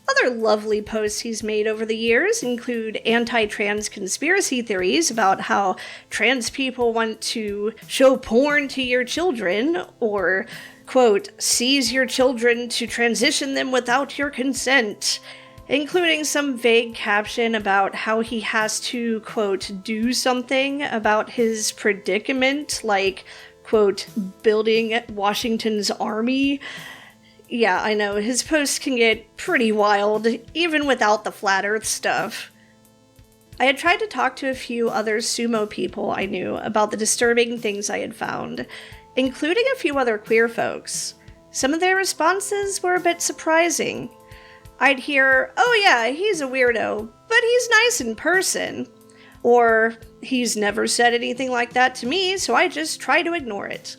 Other lovely posts he's made over the years include anti-trans conspiracy theories about how trans people want to show porn to your children, or, quote, seize your children to transition them without your consent, including some vague caption about how he has to, quote, do something about his predicament, like, quote, building Washington's army. Yeah, I know, his posts can get pretty wild, even without the flat earth stuff. I had tried to talk to a few other sumo people I knew about the disturbing things I had found, including a few other queer folks. Some of their responses were a bit surprising. I'd hear, oh yeah, he's a weirdo, but he's nice in person. Or, he's never said anything like that to me, so I just try to ignore it.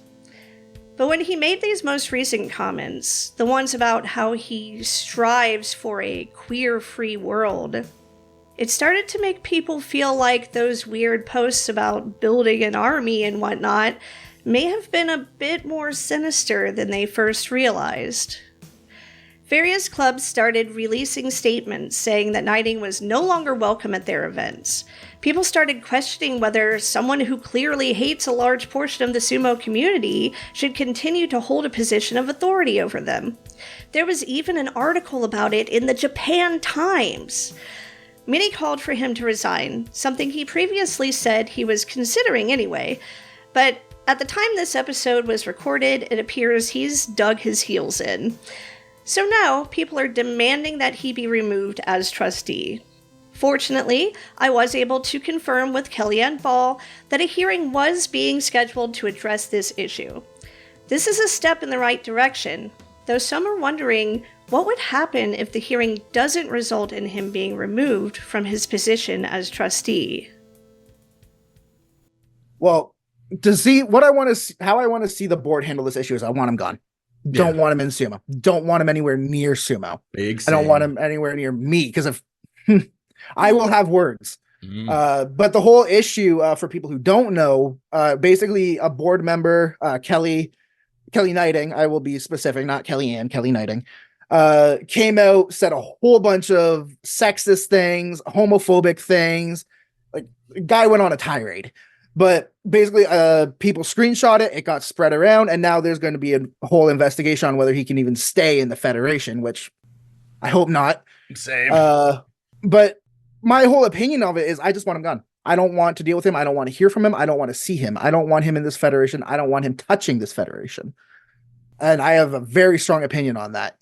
But when he made these most recent comments, the ones about how he strives for a queer-free world, it started to make people feel like those weird posts about building an army and whatnot may have been a bit more sinister than they first realized. Various clubs started releasing statements saying that knighting was no longer welcome at their events. People started questioning whether someone who clearly hates a large portion of the sumo community should continue to hold a position of authority over them. There was even an article about it in the Japan Times. Many called for him to resign, something he previously said he was considering anyway. But at the time this episode was recorded, it appears he's dug his heels in. So now, people are demanding that he be removed as trustee. Fortunately, I was able to confirm with Kellyanne Ball that a hearing was being scheduled to address this issue. This is a step in the right direction, though some are wondering what would happen if the hearing doesn't result in him being removed from his position as trustee. Well, to see what I want to, how I want to see the board handle this issue is I want him gone. Don't want him in sumo. Don't want him anywhere near sumo. Big I don't want him anywhere near me because if I will have words. But the whole issue for people who don't know, basically a board member, Kelly Knighting, I will be specific, not Kellyanne, Kelly Knighting, came out, said a whole bunch of sexist things, homophobic things. Like, the guy went on a tirade. But basically, people screenshot it, it got spread around, and now there's going to be a whole investigation on whether he can even stay in the Federation, which I hope not. Same. But my whole opinion of it is I just want him gone. I don't want to deal with him. I don't want to hear from him. I don't want to see him. I don't want him in this Federation. I don't want him touching this Federation. And I have a very strong opinion on that.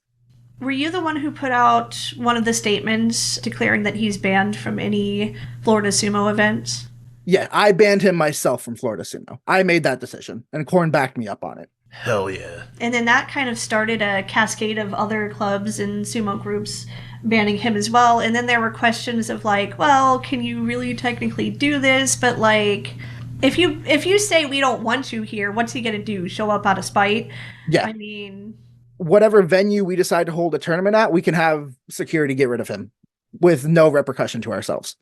Were you the one who put out one of the statements declaring that he's banned from any Florida Sumo events? Yeah, I banned him myself from Florida Sumo. I made that decision, and Korn backed me up on it. Hell yeah. And then that kind of started a cascade of other clubs and sumo groups banning him as well. And then there were questions of like, well, can you really technically do this? But like, if you say we don't want you here, what's he gonna do? Show up out of spite? Yeah. I mean, whatever venue we decide to hold a tournament at, we can have security get rid of him with no repercussion to ourselves.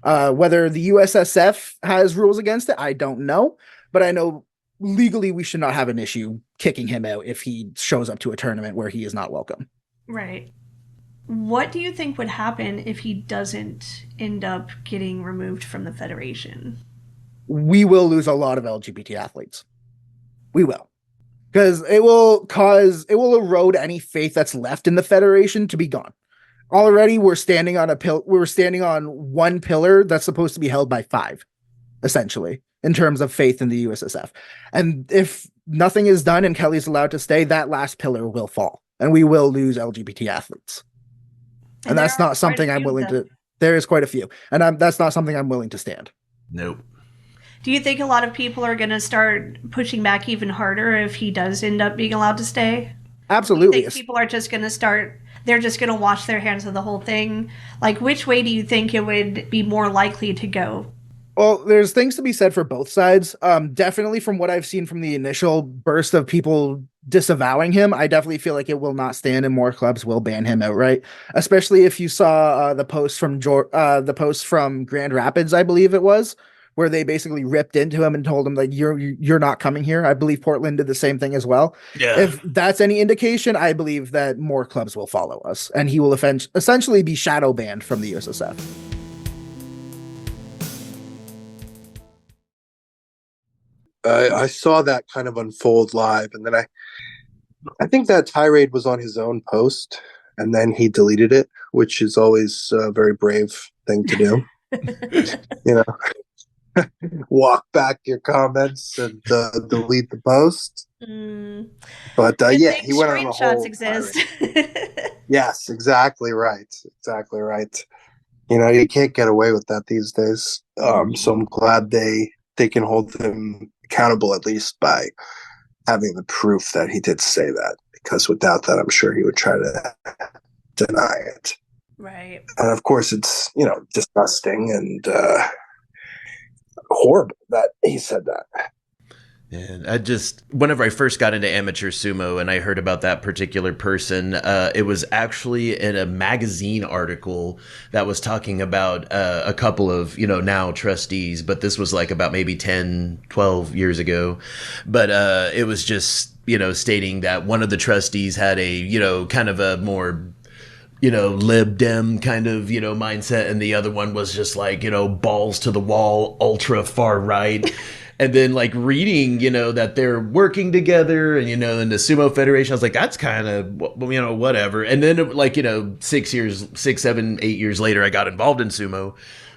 Whether the U.S.S.F has rules against it, I don't know. But I know legally we should not have an issue kicking him out if he shows up to a tournament where he is not welcome. Right. What do you think would happen if he doesn't end up getting removed from the Federation? We will lose a lot of LGBT athletes. We will. Because it will erode any faith that's left in the Federation to be gone. Already we're standing on one pillar that's supposed to be held by 5, essentially, in terms of faith in the U.S.S.F. And if nothing is done and Kelly's allowed to stay, that last pillar will fall, and we will lose LGBT athletes. And there that's are not quite a something I'm few of willing them. to. There is quite a few, and that's not something I'm willing to stand. Nope. Do you think a lot of people are going to start pushing back even harder if he does end up being allowed to stay? Do you Absolutely. think people are just going to start, they're just going to wash their hands of the whole thing? Like, which way do you think it would be more likely to go? Well, there's things to be said for both sides. Definitely from what I've seen from the initial burst of people disavowing him, I definitely feel like it will not stand and more clubs will ban him outright. Especially if you saw the post from Grand Rapids, I believe it was, where they basically ripped into him and told him like you're not coming here. I believe Portland did the same thing as well. Yeah. If that's any indication, I believe that more clubs will follow us and he will essentially be shadow banned from the U.S.S.F. I saw that kind of unfold live, and then I think that tirade was on his own post, and then he deleted it, which is always a very brave thing to do. You know, walk back your comments and delete the post. But Good yeah, thing he went on a screenshots whole exist. Yes, exactly right. Exactly right. You know, you can't get away with that these days. So I'm glad they can hold him accountable at least by having the proof that he did say that. Because without that, I'm sure he would try to deny it. Right. And of course, it's disgusting and horrible that he said that. And whenever I first got into amateur sumo and I heard about that particular person, it was actually in a magazine article that was talking about a couple of, now trustees, but this was like about maybe 10, 12 years ago. But it was just, stating that one of the trustees had a, kind of a more lib dem kind of, mindset. And the other one was just like, balls to the wall, ultra far right. And then like reading, that they're working together and, in the Sumo Federation, I was like, that's kind of, whatever. And then like, 6, 7, 8 years later, I got involved in sumo.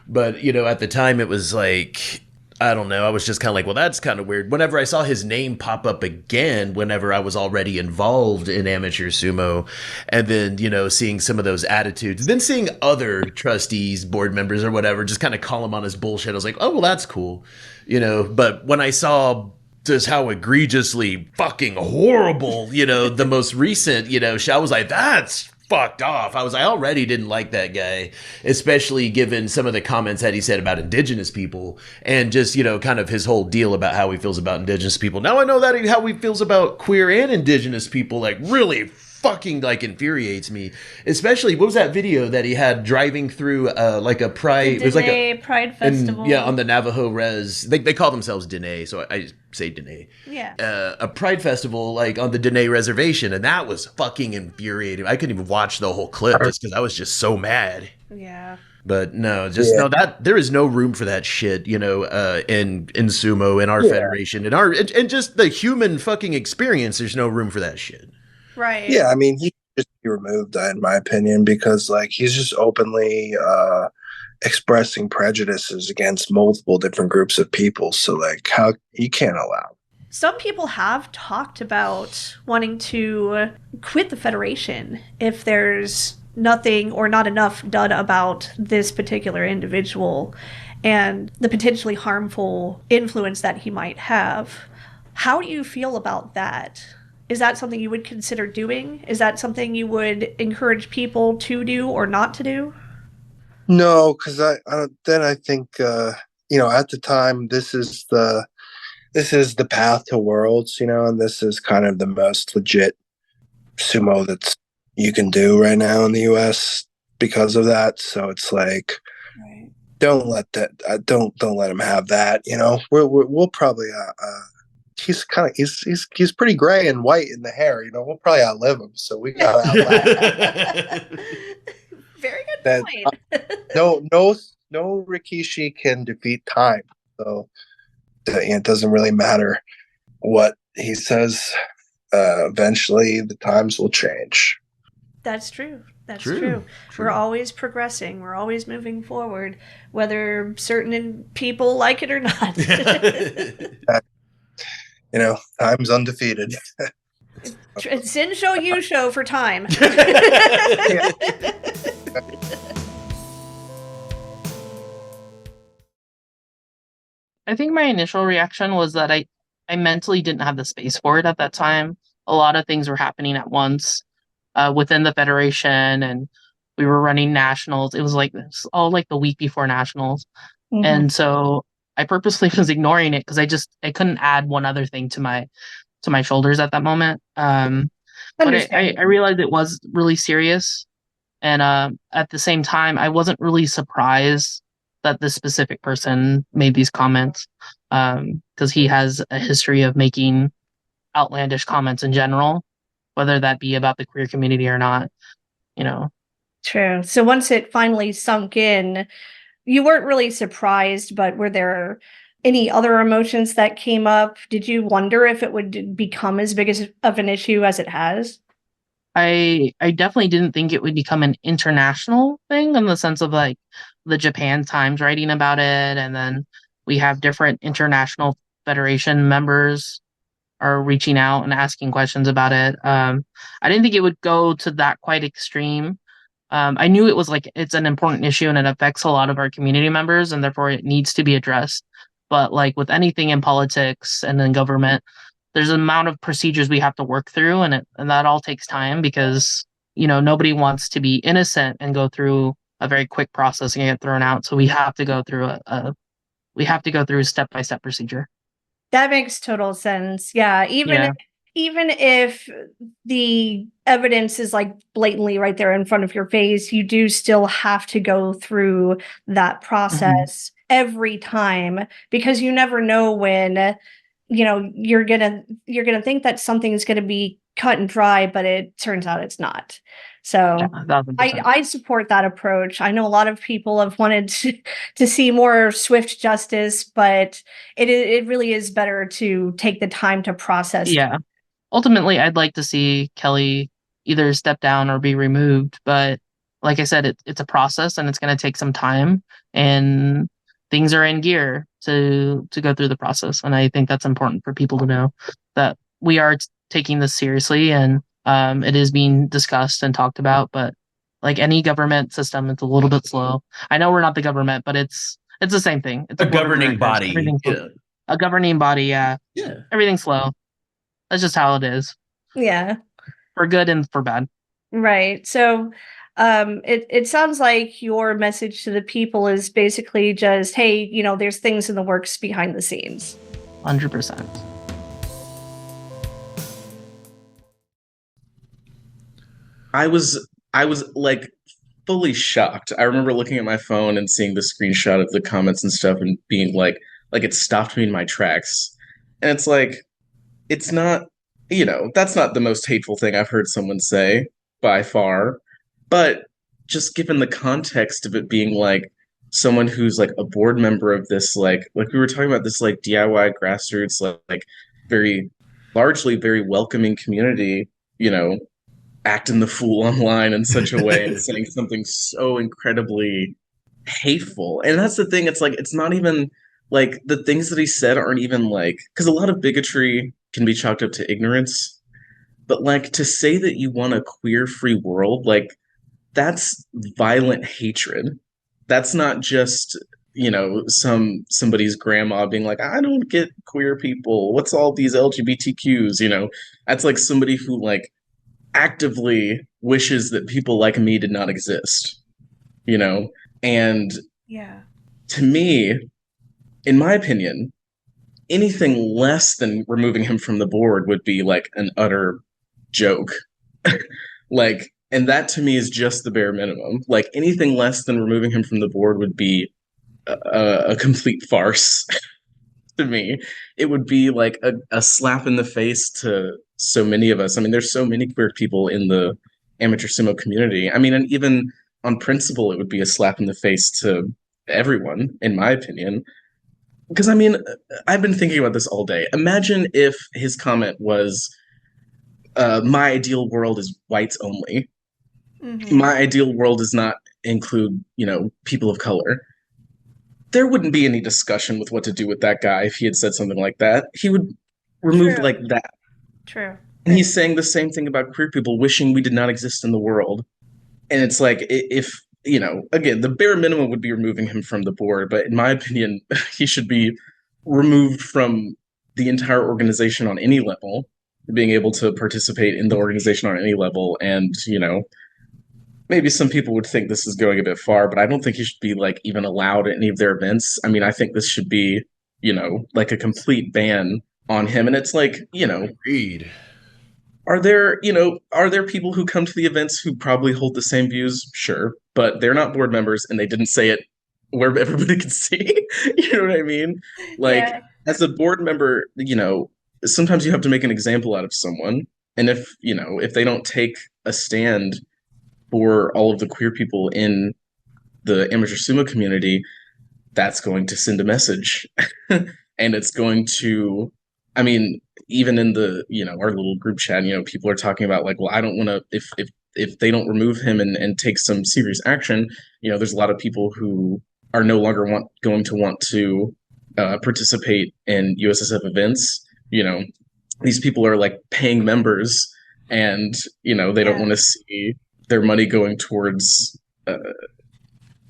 But, at the time it was like, I don't know. I was just kind of like, well, that's kind of weird. Whenever I saw his name pop up again, whenever I was already involved in amateur sumo, and then, seeing some of those attitudes, then seeing other trustees, board members or whatever, just kind of call him on his bullshit. I was like, oh, well, that's cool. But when I saw just how egregiously fucking horrible, the most recent, show, I was like, that's fucked off. I already didn't like that guy, especially given some of the comments that he said about indigenous people and just, kind of his whole deal about how he feels about indigenous people. Now I know that how he feels about queer and indigenous people, like really fucking like infuriates me. Especially, what was that video that he had driving through like a pride, it was like a Pride Festival. on the Navajo res. They call themselves Dene, so I say Dene. Yeah. A pride festival like on the Dene reservation, and that was fucking infuriating. I couldn't even watch the whole clip just because I was just so mad. Yeah. But no, that there is no room for that shit, in sumo, in our federation, and just the human fucking experience. There's no room for that shit. Right. Yeah, I mean, he should just be removed, in my opinion, because like he's just openly expressing prejudices against multiple different groups of people. So like, how you can't allow. Some people have talked about wanting to quit the Federation if there's nothing or not enough done about this particular individual and the potentially harmful influence that he might have. How do you feel about that? Is that something you would consider doing? Is that something you would encourage people to do or not to do? No, because I think at the time this is the path to worlds, and this is kind of the most legit sumo that's you can do right now in the U.S. because of that. So it's like, don't let him have that. We'll probably he's pretty gray and white in the hair. We'll probably outlive him. So we got to outlive. Very good point. No Rikishi can defeat time. So it doesn't really matter what he says. Eventually, the times will change. That's true. That's true. We're always progressing. We're always moving forward, whether certain people like it or not. Time's undefeated. Sin show, you show for time. I think my initial reaction was that I mentally didn't have the space for it at that time. A lot of things were happening at once within the federation, and we were running nationals. It was all like the week before nationals, and so I purposely was ignoring it because I couldn't add one other thing to my shoulders at that moment. But I realized it was really serious, and at the same time, I wasn't really surprised that this specific person made these comments because he has a history of making outlandish comments in general, whether that be about the queer community or not, you know. True. So once it finally sunk in, you weren't really surprised, but were there any other emotions that came up? Did you wonder if it would become as big of an issue as it has? I definitely didn't think it would become an international thing in the sense of like the Japan Times writing about it, and then we have different international federation members are reaching out and asking questions about it. I didn't think it would go to that quite extreme. I knew it was like it's an important issue and it affects a lot of our community members, and therefore it needs to be addressed. But like with anything in politics and in government, there's an amount of procedures we have to work through, and that all takes time because nobody wants to be innocent and go through a very quick process and get thrown out. So we have to go through a step-by-step procedure. That makes total sense. Yeah, even if the evidence is like blatantly right there in front of your face, you do still have to go through that process every time, because you never know when you're gonna think that something's gonna be cut and dry, but it turns out it's not. So Yeah, I support that approach. I know a lot of people have wanted to see more swift justice, but it really is better to take the time to process. Yeah. Ultimately, I'd like to see Kelly either step down or be removed, but like I said, it's a process and it's going to take some time, and things are in gear to go through the process. And I think that's important for people to know that we are taking this seriously, and it is being discussed and talked about. But like any government system, it's a little bit slow. I know we're not the government, but it's the same thing. It's a governing body. A governing body. Yeah. Everything's slow. That's just how it is. Yeah. For good and for bad. Right. So it sounds like your message to the people is basically just, hey, there's things in the works behind the scenes. 100%. I was like fully shocked. I remember looking at my phone and seeing the screenshot of the comments and stuff and being like it stopped me in my tracks. And it's like, it's not, that's not the most hateful thing I've heard someone say by far. But just given the context of it being like someone who's like a board member of this, like we were talking about, this like DIY grassroots, like very largely very welcoming community, acting the fool online in such a way and saying something so incredibly hateful. And that's the thing. It's like, it's not even like the things that he said aren't even like, because a lot of bigotry can be chalked up to ignorance, but like to say that you want a queer free world, like that's violent hatred. That's not just somebody's grandma being like, I don't get queer people, what's all these LGBTQs. That's like somebody who like actively wishes that people like me did not exist. And yeah, to me, in my opinion, anything less than removing him from the board would be like an utter joke. Like, and that to me is just the bare minimum. Like anything less than removing him from the board would be a complete farce. To me, it would be like a slap in the face to so many of us. I mean, there's so many queer people in the amateur sumo community. I mean, and even on principle, it would be a slap in the face to everyone, in my opinion. Because, I mean, I've been thinking about this all day. Imagine if his comment was, my ideal world is whites only. Mm-hmm. My ideal world does not include, people of color. There wouldn't be any discussion with what to do with that guy if he had said something like that. He would remove like that. True. And he's saying the same thing about queer people, wishing we did not exist in the world. And it's like, if, again, the bare minimum would be removing him from the board. But in my opinion, he should be removed from the entire organization on any level, being able to participate in the organization on any level. And, maybe some people would think this is going a bit far, but I don't think he should be like even allowed at any of their events. I mean, I think this should be, like a complete ban on him. And it's like, Agreed. are there people who come to the events who probably hold the same views? Sure, but they're not board members and they didn't say it where everybody could see. You know what I mean? Like, Yeah. as a board member, sometimes you have to make an example out of someone. And if they don't take a stand for all of the queer people in the amateur sumo community, that's going to send a message. And it's going to, I mean, even in the, our little group chat, people are talking about like, well, I don't want to, if they don't remove him and take some serious action, there's a lot of people who are no longer going to want to participate in U.S.S.F. events. These people are like paying members, and they don't want to see their money going towards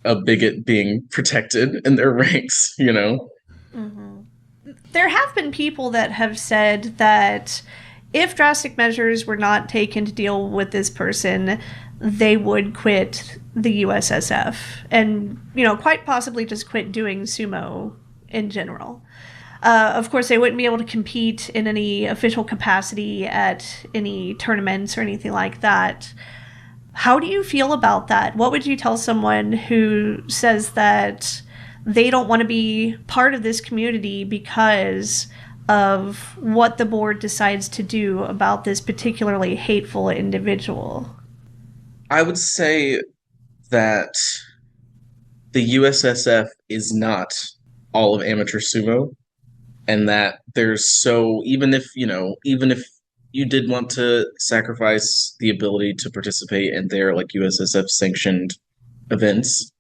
a bigot being protected in their ranks. Mm-hmm. There have been people that have said that if drastic measures were not taken to deal with this person, they would quit the U.S.S.F. and, quite possibly just quit doing sumo in general. Of course, they wouldn't be able to compete in any official capacity at any tournaments or anything like that. How do you feel about that? What would you tell someone who says that they don't want to be part of this community because of what the board decides to do about this particularly hateful individual? I would say that the U.S.S.F. is not all of amateur sumo, and that even if you did want to sacrifice the ability to participate in their like U.S.S.F. sanctioned events,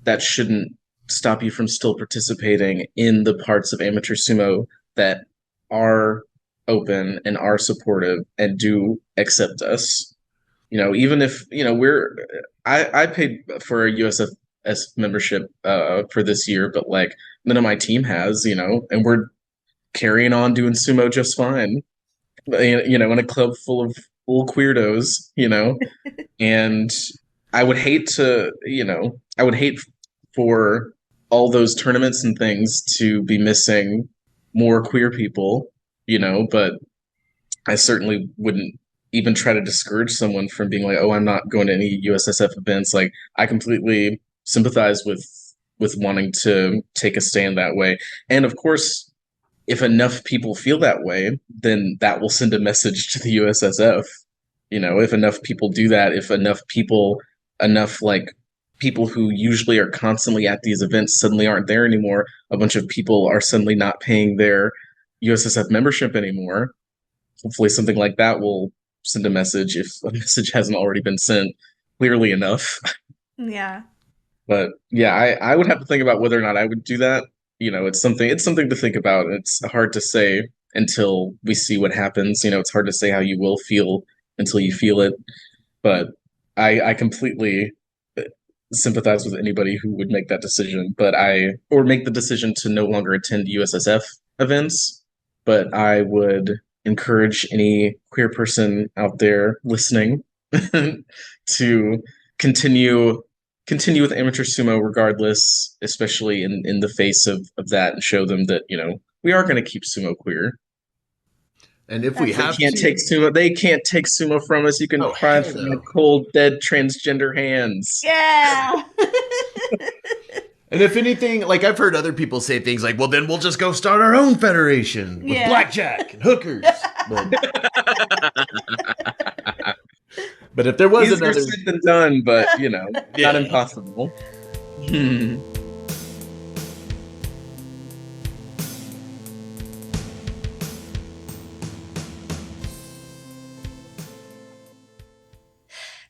that shouldn't stop you from still participating in the parts of amateur sumo that are open and are supportive and do accept us. Even if I paid for a U.S.S. membership for this year, but like none of my team has, and we're carrying on doing sumo just fine. In a club full of queerdos, and I would hate for all those tournaments and things to be missing more queer people, but I certainly wouldn't even try to discourage someone from being like, oh, I'm not going to any U.S.S.F. events. Like, I completely sympathize with wanting to take a stand that way. And of course, if enough people feel that way, then that will send a message to the U.S.S.F. If enough people do that, if enough people who usually are constantly at these events suddenly aren't there anymore, a bunch of people are suddenly not paying their U.S.S.F. membership anymore. Hopefully something like that will send a message, if a message hasn't already been sent clearly enough. Yeah. But yeah, I would have to think about whether or not I would do that. It's something to think about. It's hard to say until we see what happens. It's hard to say how you will feel until you feel it. But I completely sympathize with anybody who would make that decision, or make the decision to no longer attend USSF events. But I would encourage any queer person out there listening to continue with amateur sumo regardless, especially in the face of that, and show them that, we are going to keep sumo queer. And if we have they can't take sumo from us. You can cry from my cold, dead transgender hands. Yeah. And if anything, like, I've heard other people say things like, well, then we'll just go start our own federation with blackjack and hookers. But if there was easier said than done, but not impossible.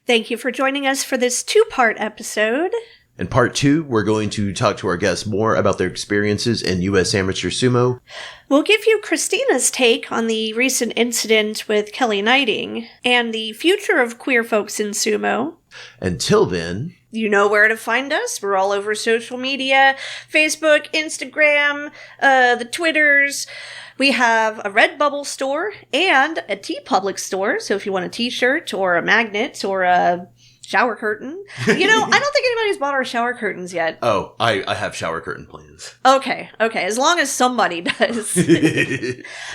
Thank you for joining us for this 2-part episode. In part 2, we're going to talk to our guests more about their experiences in U.S. Amateur Sumo. We'll give you Christina's take on the recent incident with Kelly Knighting and the future of queer folks in sumo. Until then, you know where to find us. We're all over social media, Facebook, Instagram, the Twitters. We have a Redbubble store and a TeePublic store. So if you want a t-shirt or a magnet or a shower curtain. You know, I don't think anybody's bought our shower curtains yet. Oh, I have shower curtain plans. Okay. As long as somebody does.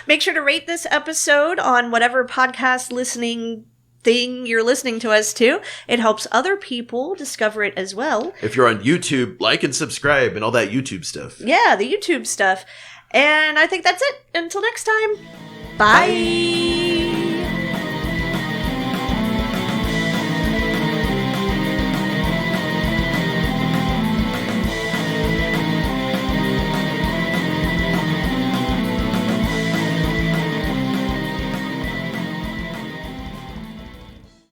Make sure to rate this episode on whatever podcast listening thing you're listening to us to. It helps other people discover it as well. If you're on YouTube, like and subscribe and all that YouTube stuff. Yeah, the YouTube stuff. And I think that's it. Until next time. Bye.